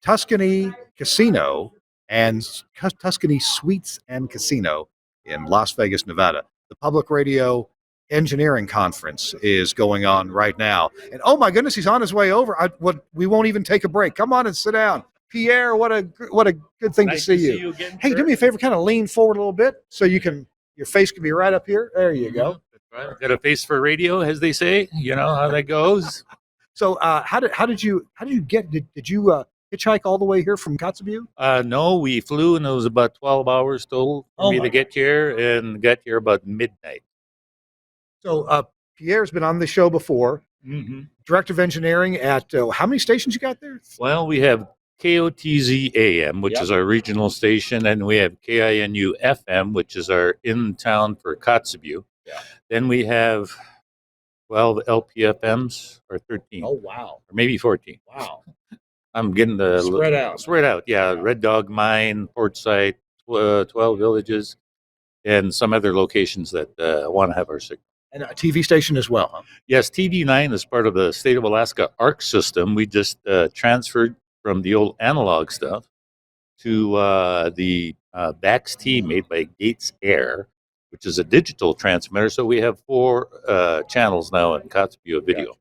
Tuscany Casino and Tuscany Suites and Casino in Las Vegas, Nevada. The Public Radio Engineering Conference is going on right now. And oh my goodness, he's on his way over. We won't even take a break. Come on and sit down. Pierre, what a good thing Nice to see you. again, Hey, do me a favor, kind of lean forward a little bit so your face can be right up here. There you go. Right. Got a face for radio, as they say. You know how that goes. So, how did you get? Did you hitchhike all the way here from Kotzebue? No, we flew, and it was about 12 hours total for me to get here, and got here about midnight. So, Pierre's been on the show before. Mm-hmm. Director of Engineering at how many stations you got there? Well, we have KOTZ AM, which is our regional station, and we have KINU FM, which is our in-town for Kotzebue. Yeah. Then we have 12 LPFMs, or 13. Oh, wow. Or maybe 14. Wow. I'm getting the Spread out. Yeah, Red Dog Mine, Portside, 12 villages, and some other locations that want to have our signal. And a TV station as well, huh? Yes, TV9 is part of the State of Alaska ARC system. We just transferred from the old analog stuff to the VAX-T made by Gates Air, which is a digital transmitter. So we have 4 channels now in Kotzebue video.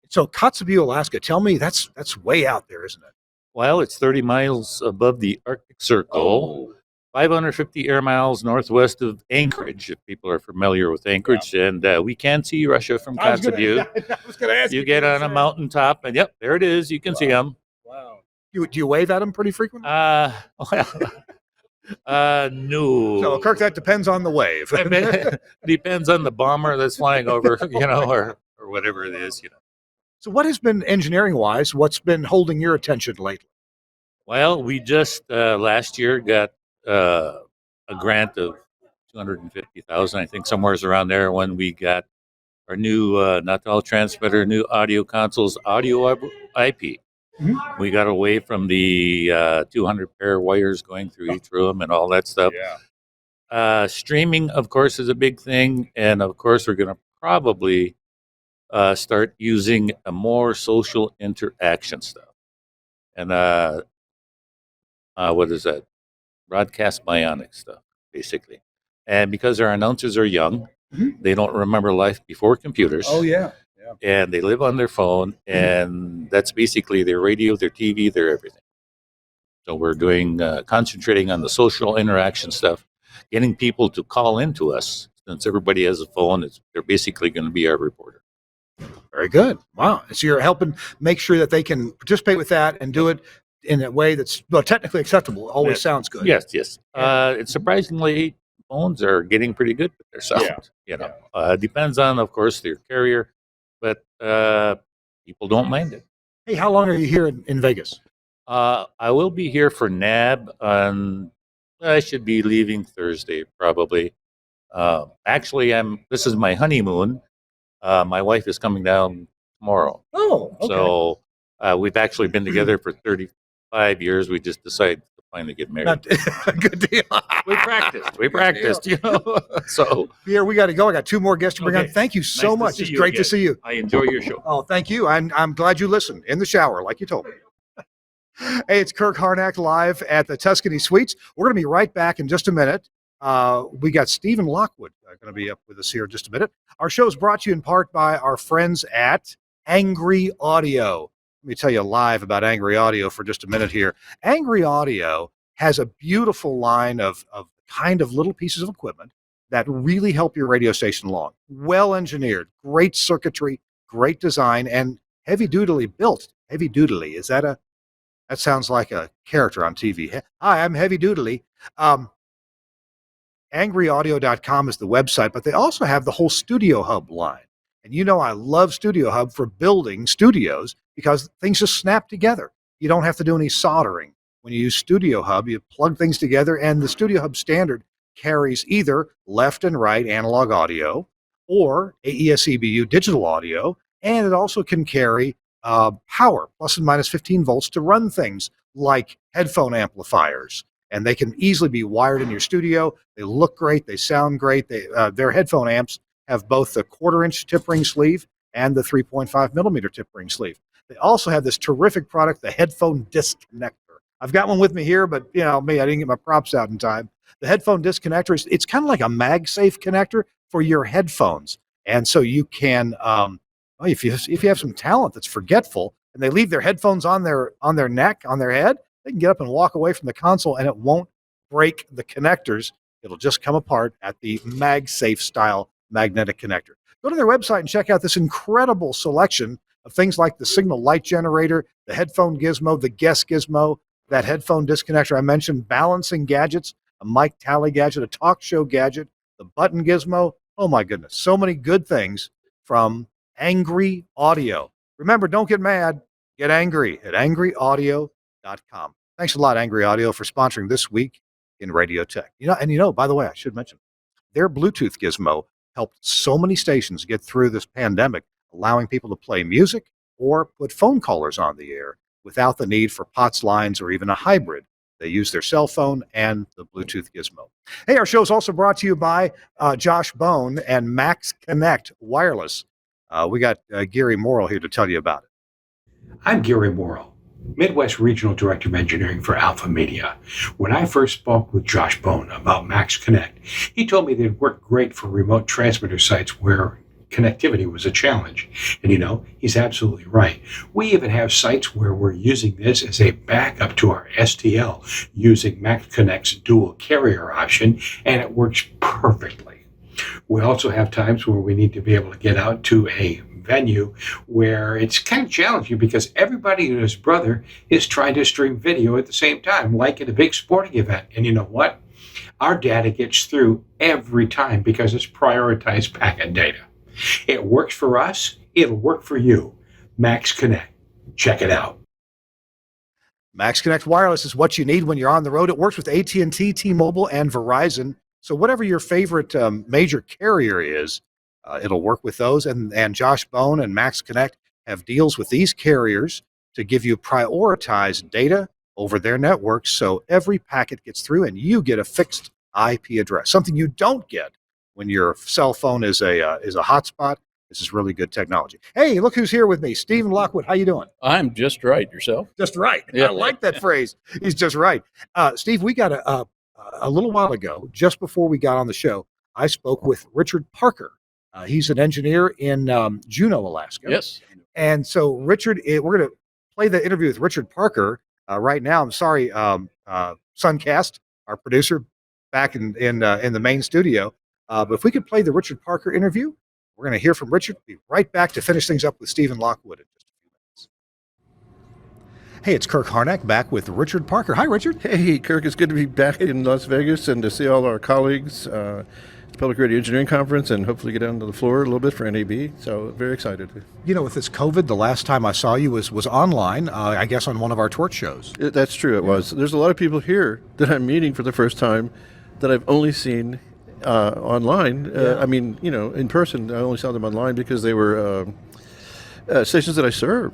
So Kotzebue, Alaska, tell me, that's way out there, isn't it? Well, it's 30 miles above the Arctic Circle, 550 air miles northwest of Anchorage, if people are familiar with Anchorage. And we can see Russia from Kotzebue. I was going to ask You get on a mountaintop, and yep, there it is. You can see them. Wow. Do you wave at them pretty frequently? No. So, Kirk, that depends on the wave. Depends on the bomber that's flying over, or whatever it is, So what has been engineering-wise, what's been holding your attention lately? Well, we just last year got a grant of $250,000, I think, somewhere's around there, when we got our new not-all transmitter, new audio consoles, audio IP. Mm-hmm. We got away from the 200 pair wires going through each room and all that stuff. Yeah. Streaming, of course, is a big thing, and of course, we're going to probably start using a more social interaction stuff. And what is that? Broadcast Bionic stuff, basically. And because our announcers are young, they don't remember life before computers. Oh, yeah. And they live on their phone, and that's basically their radio, their TV, their everything. So we're doing, concentrating on the social interaction stuff, getting people to call into us. Since everybody has a phone, they're basically going to be our reporter. Very good. Wow. So you're helping make sure that they can participate with that and do it in a way that's technically acceptable. Always sounds good. Yes. It's surprisingly, phones are getting pretty good with their sound. Depends on, of course, their carrier, but people don't mind it. Hey, how long are you here in Vegas? I will be here for NAB on, I should be leaving Thursday, probably. Actually, this is my honeymoon. My wife is coming down tomorrow. Oh, okay. So we've actually been together for 35 years. We just decided to finally get married. Good deal. We practiced, So, Pierre, we got to go. I got 2 more guests to bring on. Thank you so much. It's great to see you. I enjoy your show. Oh, thank you. I'm glad you listened in the shower, like you told me. Hey, it's Kirk Harnack live at the Tuscany Suites. We're going to be right back in just a minute. We got Stephen Lockwood going to be up with us here in just a minute. Our show is brought to you in part by our friends at Angry Audio. Let me tell you live about Angry Audio for just a minute here. Angry Audio has a beautiful line of kind of little pieces of equipment that really help your radio station along. Well engineered, great circuitry, great design, and heavy-duty built. Heavy-duty, that sounds like a character on TV. Hi, I'm heavy-duty. angryaudio.com is the website, but they also have the whole Studio Hub line. And you know I love Studio Hub for building studios because things just snap together. You don't have to do any soldering. When you use Studio Hub, you plug things together, and the Studio Hub standard carries either left and right analog audio or AES-EBU digital audio, and it also can carry power, plus and minus 15 volts, to run things like headphone amplifiers. And they can easily be wired in your studio. They look great. They sound great. Their headphone amps have both the 1/4-inch tip ring sleeve and the 3.5 millimeter tip ring sleeve. They also have this terrific product, the Headphone Disconnector. I've got one with me here, but I didn't get my props out in time. The Headphone Disconnector it's kind of like a MagSafe connector for your headphones. And so you can, if you have some talent that's forgetful and they leave their headphones on their neck, on their head, they can get up and walk away from the console and it won't break the connectors. It'll just come apart at the MagSafe style magnetic connector. Go to their website and check out this incredible selection of things like the signal light generator, the headphone gizmo, the guest gizmo, that headphone disconnector I mentioned, balancing gadgets, a mic tally gadget, a talk show gadget, the button gizmo. Oh my goodness, so many good things from Angry Audio. Remember, don't get mad, get angry at angryaudio.com. Thanks a lot, Angry Audio, for sponsoring this week in Radio Tech. By the way, I should mention, their Bluetooth gizmo helped so many stations get through this pandemic, allowing people to play music or put phone callers on the air without the need for POTS lines or even a hybrid. They use their cell phone and the Bluetooth gizmo. Hey, our show is also brought to you by Josh Bone and Max Connect Wireless. We got Gary Morrill here to tell you about it. I'm Gary Morrill, Midwest Regional Director of Engineering for Alpha Media. When I first spoke with Josh Bone about Max Connect, he told me they'd work great for remote transmitter sites where connectivity was a challenge. And he's absolutely right. We even have sites where we're using this as a backup to our STL using Max Connect's dual carrier option, and it works perfectly. We also have times where we need to be able to get out to a venue where it's kind of challenging because everybody and his brother is trying to stream video at the same time, like at a big sporting event. And you know what? Our data gets through every time because it's prioritized packet data. It works for us. It'll work for you. Max Connect. Check it out. Max Connect Wireless is what you need when you're on the road. It works with AT&T, T-Mobile, and Verizon. So whatever your favorite major carrier is, it'll work with those. And Josh Bone and Max Connect have deals with these carriers to give you prioritized data over their networks, so every packet gets through and you get a fixed IP address, something you don't get when your cell phone is a hotspot. This is really good technology. Hey, look who's here with me. Stephen Lockwood, how you doing? I'm just right. Yourself? Just right. Yeah. I like that phrase. He's just right. Steve, we got a little while ago, just before we got on the show, I spoke with Richard Parker. He's an engineer in Juneau, Alaska. Yes. And so, Richard, we're going to play the interview with Richard Parker right now. I'm sorry, Suncast, our producer, back in the main studio. But if we could play the Richard Parker interview, we're going to hear from Richard. Be right back to finish things up with Stephen Lockwood in just a few minutes. Hey, it's Kirk Harnack back with Richard Parker. Hi, Richard. Hey, Kirk. It's good to be back in Las Vegas and to see all our colleagues at the Public Radio Engineering Conference and hopefully get down to the floor a little bit for NAB. So very excited. With this COVID, the last time I saw you was online, I guess on one of our TWiRT shows. That's true. It was. There's a lot of people here that I'm meeting for the first time that I've only seen online. In person, I only saw them online because they were stations that I serve,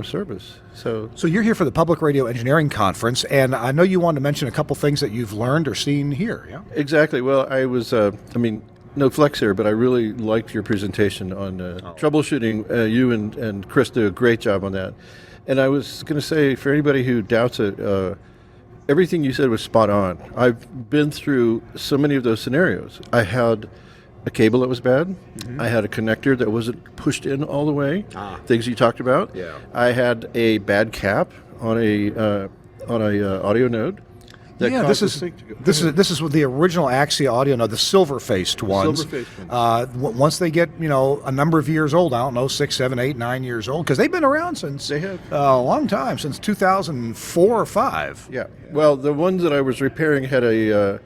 service. So you're here for the Public Radio Engineering Conference, and I know you wanted to mention a couple things that you've learned or seen here, yeah? Exactly. Well, I was, no flex here, but I really liked your presentation on troubleshooting. You and Chris did a great job on that. And I was going to say, for anybody who doubts it, everything you said was spot on. I've been through so many of those scenarios. I had a cable that was bad. Mm-hmm. I had a connector that wasn't pushed in all the way. Things you talked about. Yeah. I had a bad cap on a audio node. This is with the original Axia audio node, the silver-faced ones. Once they get a number of years old, I don't know, 6, 7, 8, 9 years old, because they've been around since a long time, since 2004 or 5. Yeah. Well, the ones that I was repairing had a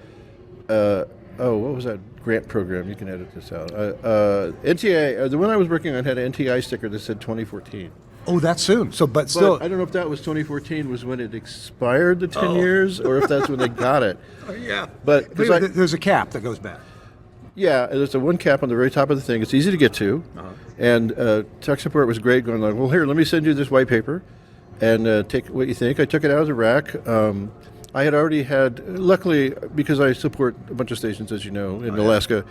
what was that grant program? You can edit this out. NTI, the one I was working on had an NTI sticker that said 2014. Oh, that's soon. But still, I don't know if that was 2014 was when it expired the 10 years, or if that's when they got it. Yeah. But there's a cap that goes back. Yeah, there's a one cap on the very top of the thing. It's easy to get to, and tech support was great. Going like, well, here, let me send you this white paper, and take what you think. I took it out of the rack. I had already luckily, because I support a bunch of stations, as you know, in Alaska,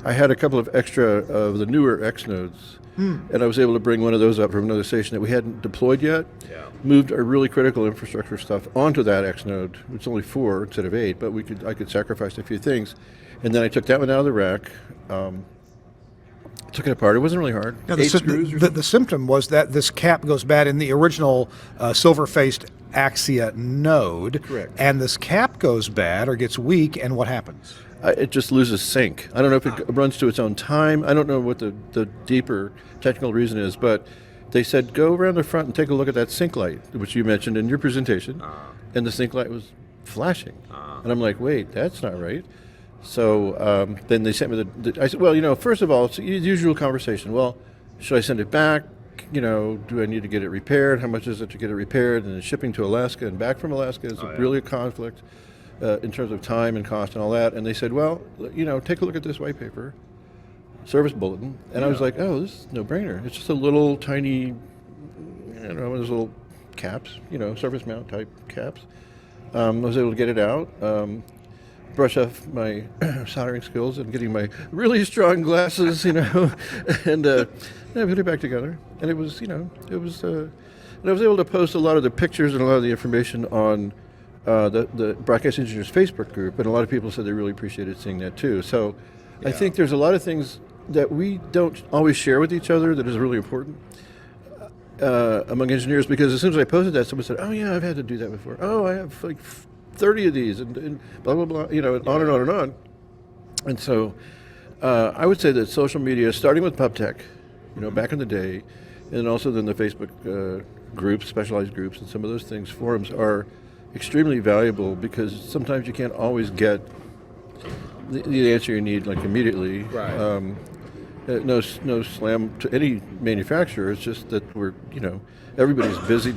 I had a couple of extra of the newer X nodes. And I was able to bring one of those up from another station that we hadn't deployed yet. Yeah. Moved our really critical infrastructure stuff onto that X node. It's only 4 instead of 8, but I could sacrifice a few things. And then I took that one out of the rack, took it apart. It wasn't really hard. Now, the symptom was that this cap goes bad in the original silver-faced Axia node. Correct. And this cap goes bad or gets weak, and what happens? It just loses sync. I don't know if it runs to its own time. I don't know what the deeper technical reason is, but they said go around the front and take a look at that sync light, which you mentioned in your presentation, and the sync light was flashing. And I'm like, wait, that's not right. So then they sent me I said, well, first of all, it's the usual conversation. Well, should I send it back? Do I need to get it repaired? How much is it to get it repaired? And then shipping to Alaska and back from Alaska is really a conflict. In terms of time and cost and all that. And they said, well, take a look at this white paper, service bulletin. And I was like, oh, this is no brainer. It's just a little tiny, those little caps, surface mount type caps. I was able to get it out, brush off my soldering skills and getting my really strong glasses, and put it back together. And it was, and I was able to post a lot of the pictures and a lot of the information on the Broadcast Engineers Facebook group, and a lot of people said they really appreciated seeing that too. So I think there's a lot of things that we don't always share with each other that is really important among engineers, because as soon as I posted that, someone said, oh yeah, I've had to do that before. Oh, I have like 30 of these and blah, blah, blah, and on and on and on. And so I would say that social media, starting with PubTech, back in the day, and also then the Facebook groups, specialized groups, and some of those things, forums are extremely valuable, because sometimes you can't always get the answer you need like immediately. Right. No slam to any manufacturer. It's just that everybody's busy,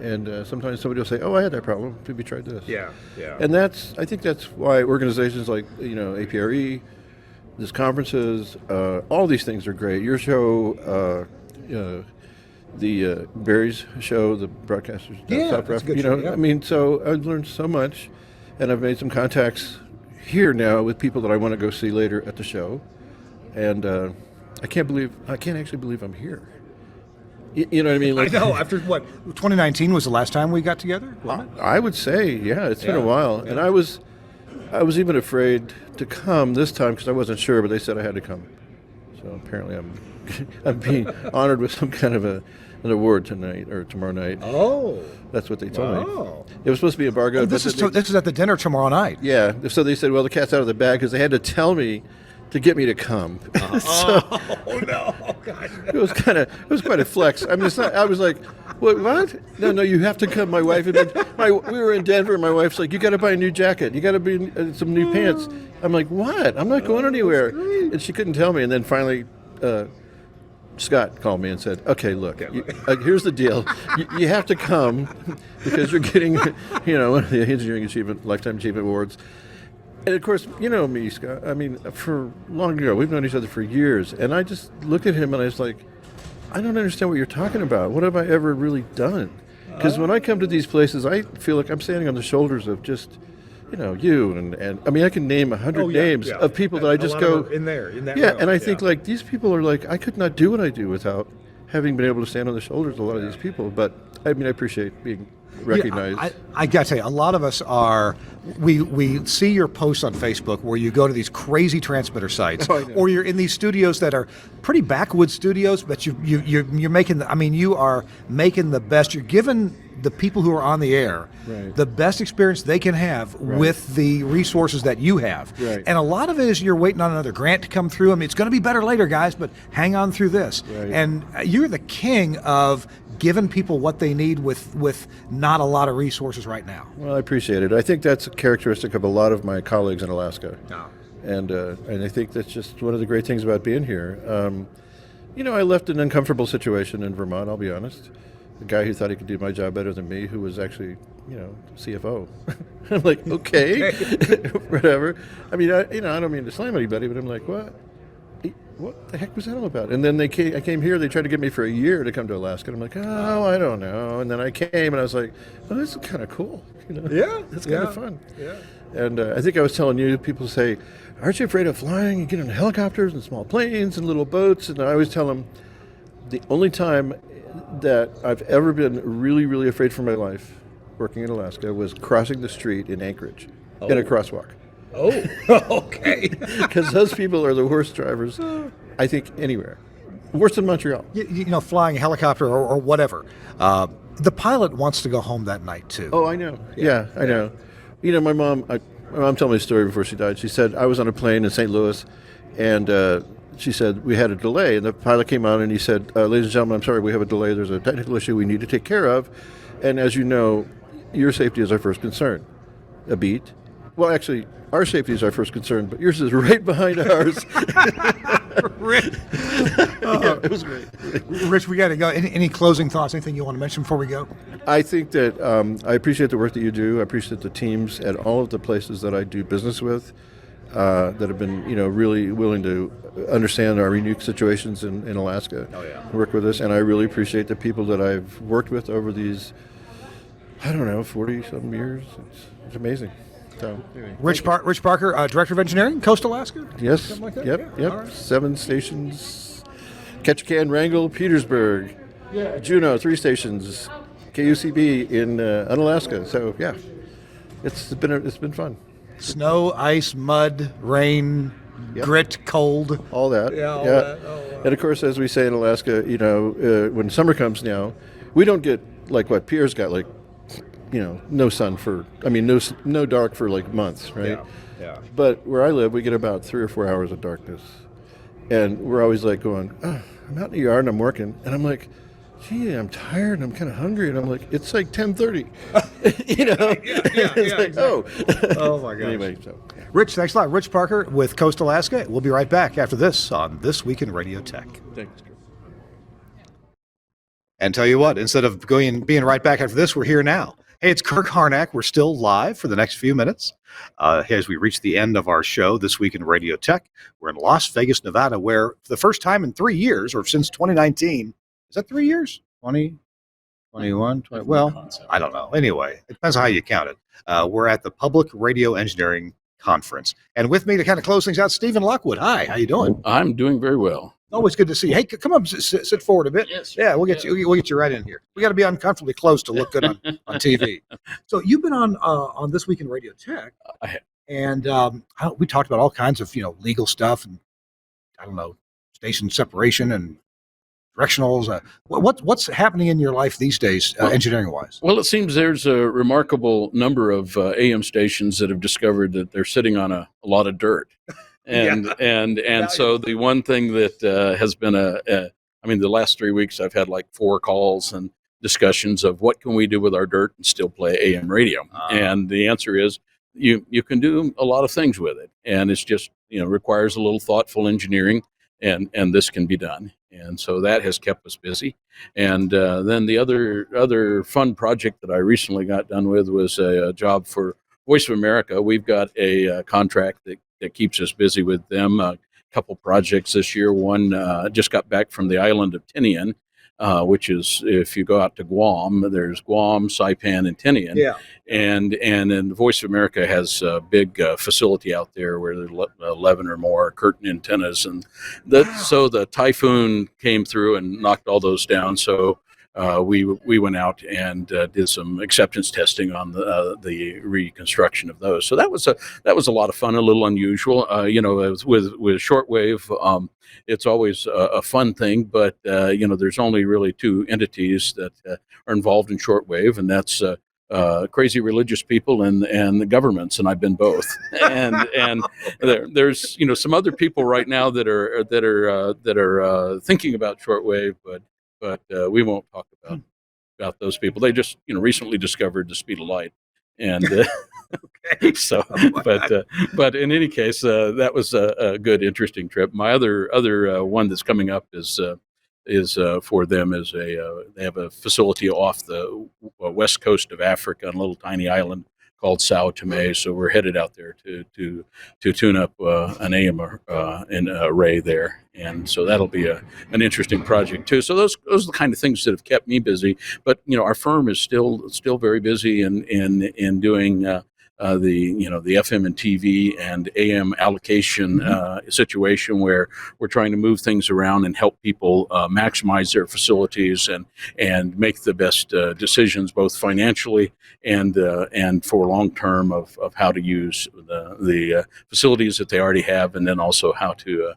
and sometimes somebody will say, "Oh, I had that problem. Have you tried this?" Yeah. And I think that's why organizations like APRE, these conferences, all these things are great. Your show. The Barry's show, the broadcasters. That's a good show, yeah. I mean, so I've learned so much, and I've made some contacts here now with people that I want to go see later at the show, and I can't actually believe I'm here. You know what I mean? Like, I know. After 2019 was the last time we got together? I would say, yeah, it's been a while, and I was even afraid to come this time because I wasn't sure, but they said I had to come. So apparently I'm being honored with some kind of an award tonight or tomorrow night. Oh. That's what they told me. It was supposed to be embargoed. Oh, this is at the dinner tomorrow night. Yeah. So they said, well, the cat's out of the bag, because they had to tell me to get me to come. Oh, no. God. It was quite a flex. I mean, it's not, I was like, what? No, you have to come. My wife, we were in Denver, and my wife's like, you got to buy a new jacket. You got to buy some new pants. I'm like, what? I'm not going anywhere. And she couldn't tell me. And then finally, Scott called me and said, okay, look, here's the deal. You have to come because you're getting, one of the Engineering Achievement, Lifetime Achievement Awards. And of course, you know me, Scott. I mean, for long ago, we've known each other for years. And I just looked at him and I was like, I don't understand what you're talking about. What have I ever really done? Because when I come to these places, I feel like I'm standing on the shoulders of just, you and I mean, I can name 100 names of people that I just go in there, in that row. And I think like these people are like, I could not do what I do without having been able to stand on the shoulders of a lot of these people. But I mean, I appreciate being recognized. I got to tell you, a lot of us are, we see your posts on Facebook where you go to these crazy transmitter sites, or you're in these studios that are pretty backwoods studios, but you're making, you are making the best, you're giving the people who are on the air the best experience they can have with the resources that you have. And a lot of it is you're waiting on another grant to come through. I mean, it's going to be better later, guys, but hang on through this. And you're the king of giving people what they need with not a lot of resources right now. Well, I appreciate it. I think that's a characteristic of a lot of my colleagues in Alaska. And I think that's just one of the great things about being here. I left an uncomfortable situation in Vermont, I'll be honest. A guy who thought he could do my job better than me, who was actually, CFO. I'm like, okay, whatever. I mean, I don't mean to slam anybody, but I'm like, what the heck was that all about? And then I came here, they tried to get me for a year to come to Alaska. And I'm like, oh, I don't know. And then I came and I was like, oh, this is kind of cool. Yeah. It's kind of fun. Yeah. And I think I was telling you, people say, aren't you afraid of flying? You get in helicopters and small planes and little boats. And I always tell them, the only time that I've ever been really, really afraid for my life working in Alaska was crossing the street in Anchorage in a crosswalk. Oh, okay. Because those people are the worst drivers, I think, anywhere. Worse than Montreal. Flying a helicopter or whatever. The pilot wants to go home that night, too. Oh, I know. Yeah, I know. My mom told me a story before she died. She said, I was on a plane in St. Louis, and she said, we had a delay. And the pilot came on and he said, ladies and gentlemen, I'm sorry, we have a delay. There's a technical issue we need to take care of. And as you know, your safety is our first concern. A beat. Well, actually, our safety is our first concern, but yours is right behind ours. Rich. Yeah, it was great. Rich, we got to go. Any closing thoughts? Anything you want to mention before we go? I think that I appreciate the work that you do. I appreciate the teams at all of the places that I do business with that have been, really willing to understand our unique situations in Alaska. Oh, yeah. Work with us, and I really appreciate the people that I've worked with over these, 40-something years. It's amazing. So, anyway, Rich Parker, Director of Engineering, Coast Alaska? Yes. Something like that? Yep. Yeah. All right. 7 stations. Ketchikan, Wrangell, Petersburg, Juneau, 3 stations. KUCB in Unalaska. So yeah, it's been fun. Snow, ice, mud, rain, grit, cold. All that. Yeah, all that. And of course, as we say in Alaska, when summer comes now, we don't get like what Pierre's got, like no sun for, no dark for like months, right? Yeah. But where I live, we get about 3 or 4 hours of darkness. And we're always like going, I'm out in the yard and I'm working. And I'm like, gee, I'm tired and I'm kind of hungry. And I'm like, it's like 10:30. It's like, exactly. Oh my gosh. Anyway, so. Rich, thanks a lot. Rich Parker with Coast Alaska. We'll be right back after this on This Week in Radio Tech. Thanks. And tell you what, instead of being right back after this, we're here now. Hey, it's Kirk Harnack. We're still live for the next few minutes as we reach the end of our show, This Week in Radio Tech. We're in Las Vegas, Nevada, where for the first time in 3 years, or since 2019, is that 3 years? 20, 21, 20, well, I don't know. Anyway, it depends on how you count it. We're at the Public Radio Engineering Conference. And with me to kind of close things out, Stephen Lockwood. Hi, how you doing? I'm doing very well. Always good to see you. Hey, come up, sit forward a bit. Yes. Yeah, we'll get you right in here. We got to be uncomfortably close to look good on TV. So you've been on This Week in Radio Tech, and we talked about all kinds of legal stuff and station separation and directionals. What's happening in your life these days, engineering wise? Well, it seems there's a remarkable number of AM stations that have discovered that they're sitting on a lot of dirt. And so the one thing that has been the last 3 weeks I've had like 4 calls and discussions of what can we do with our dirt and still play AM radio. And the answer is you can do a lot of things with it. And it's just, requires a little thoughtful engineering and this can be done. And so that has kept us busy. And then the other fun project that I recently got done with was a job for Voice of America. We've got a contract that keeps us busy with them. A couple projects this year. One just got back from the island of Tinian, which is, if you go out to Guam, there's Guam, Saipan, and Tinian. Yeah. And then Voice of America has a big facility out there where there's 11 or more curtain antennas. And so the typhoon came through and knocked all those down. So we went out and did some acceptance testing on the reconstruction of those. So that was a lot of fun, a little unusual. With shortwave, it's always a fun thing, but there's only really 2 entities that are involved in shortwave, and that's crazy religious people and the governments, and I've been both. and there's some other people right now that are thinking about shortwave, but we won't talk about those people. They just recently discovered the speed of light, And so, but in any case, that was a good, interesting trip. My other one that's coming up is for them is they have a facility off the west coast of Africa on a little tiny island called Sao Tome. So we're headed out there to tune up an AM an array there, and so that'll be an interesting project too. So those are the kind of things that have kept me busy. But our firm is still very busy in doing. The FM and TV and AM allocation situation where we're trying to move things around and help people maximize their facilities and make the best decisions both financially and for long term of how to use the facilities that they already have, and then also how to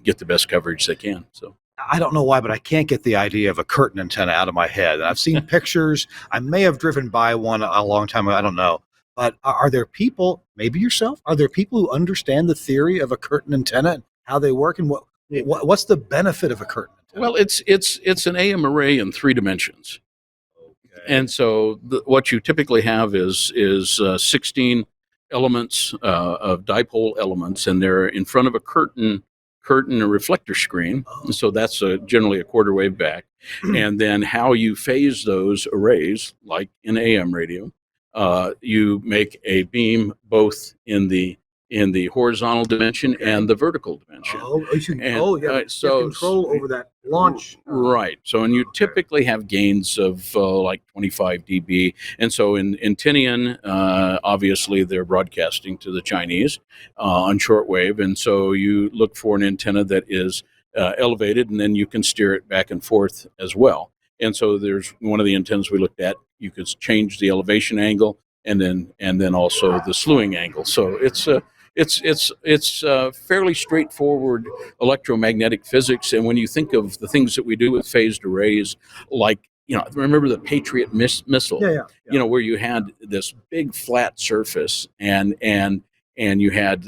get the best coverage they can. So. I don't know why, but I can't get the idea of a curtain antenna out of my head. And I've seen pictures. I may have driven by one a long time ago. I don't know. But are there people, maybe yourself, are there people who understand the theory of a curtain antenna and how they work, and what's the benefit of a curtain antenna? Well, it's an AM array in 3 dimensions. Okay. And so what you typically have is 16 elements of dipole elements, and they're in front of a curtain or reflector screen. Oh. So that's generally a quarter wave back. And then how you phase those arrays, like in AM radio, you make a beam both in the horizontal dimension and the vertical dimension. So control over that launch. Right. So, and you typically have gains of like 25 dB. And so in Tinian, obviously they're broadcasting to the Chinese on shortwave. And so you look for an antenna that is elevated, and then you can steer it back and forth as well. And so there's one of the antennas we looked at. You could change the elevation angle and then also the slewing angle. So it's fairly straightforward electromagnetic physics. And when you think of the things that we do with phased arrays, like remember the Patriot missile, where you had this big flat surface and you had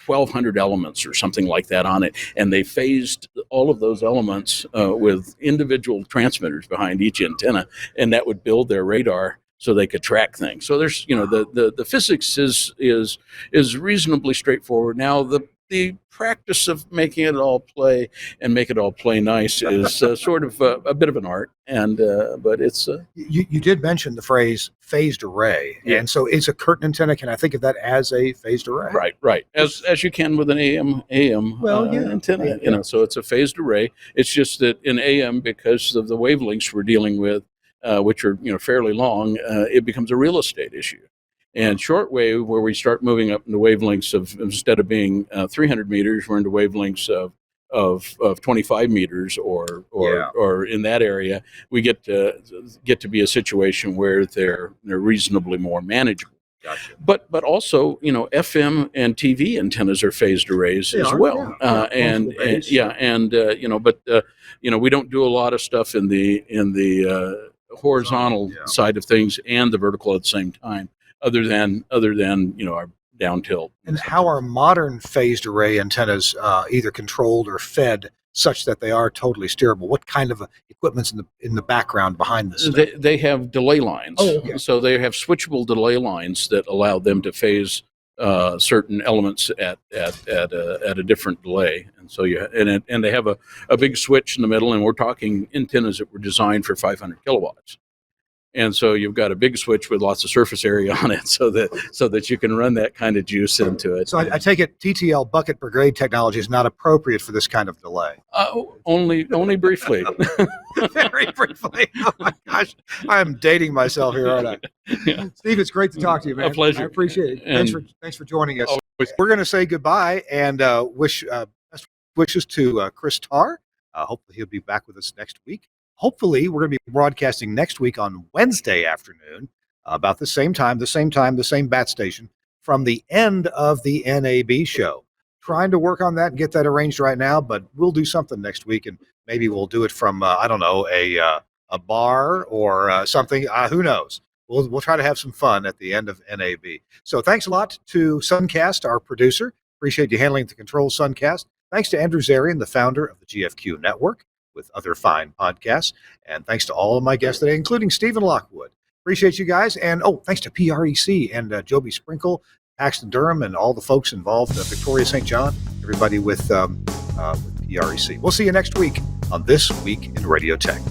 1,200 elements or something like that on it, and they phased all of those elements with individual transmitters behind each antenna, and that would build their radar so they could track things. So there's the physics is reasonably straightforward. Now the practice of making it all play and make it all play nice is sort of a bit of an art, and but it's you did mention the phrase phased array, and so is a curtain antenna, can I think of that as a phased array? Right, as you can with an AM antenna. So it's a phased array. It's just that in AM, because of the wavelengths we're dealing with, which are fairly long, it becomes a real estate issue. And shortwave, where we start moving up into wavelengths of, instead of being 300 meters, we're into wavelengths of 25 meters or in that area, we get to be a situation where they're reasonably more manageable. Gotcha. But also, FM and TV antennas are phased arrays as well. We don't do a lot of stuff in the horizontal side of things and the vertical at the same time, other than our down tilt. And how are modern phased array antennas either controlled or fed such that they are totally steerable? What kind of equipment's in the background behind this? They have delay lines. Oh, okay. So they have switchable delay lines that allow them to phase certain elements at a different delay. And so and they have a big switch in the middle, and we're talking antennas that were designed for 500 kilowatts. And so you've got a big switch with lots of surface area on it, so that you can run that kind of juice into it. So I take it TTL bucket brigade technology is not appropriate for this kind of delay. Only briefly. Very briefly. Oh my gosh, I'm dating myself here, aren't I? Yeah. Steve, it's great to talk to you, man. A pleasure. I appreciate it. Thanks for joining us. We're going to say goodbye and wish best wishes to Chris Tarr. Hopefully he'll be back with us next week. Hopefully, we're going to be broadcasting next week on Wednesday afternoon, about the same time, the same bat station, from the end of the NAB show. Trying to work on that and get that arranged right now, but we'll do something next week, and maybe we'll do it from, a bar or something. Who knows? We'll try to have some fun at the end of NAB. So thanks a lot to Suncast, our producer. Appreciate you handling the control, Suncast. Thanks to Andrew Zarian, the founder of the GFQ Network, with other fine podcasts. And thanks to all of my guests today, including Stephen Lockwood. Appreciate you guys. And thanks to PREC and Joby Sprinkle, Paxton Durham, and all the folks involved, Victoria St. John, everybody with PREC. We'll see you next week on This Week in Radio Tech.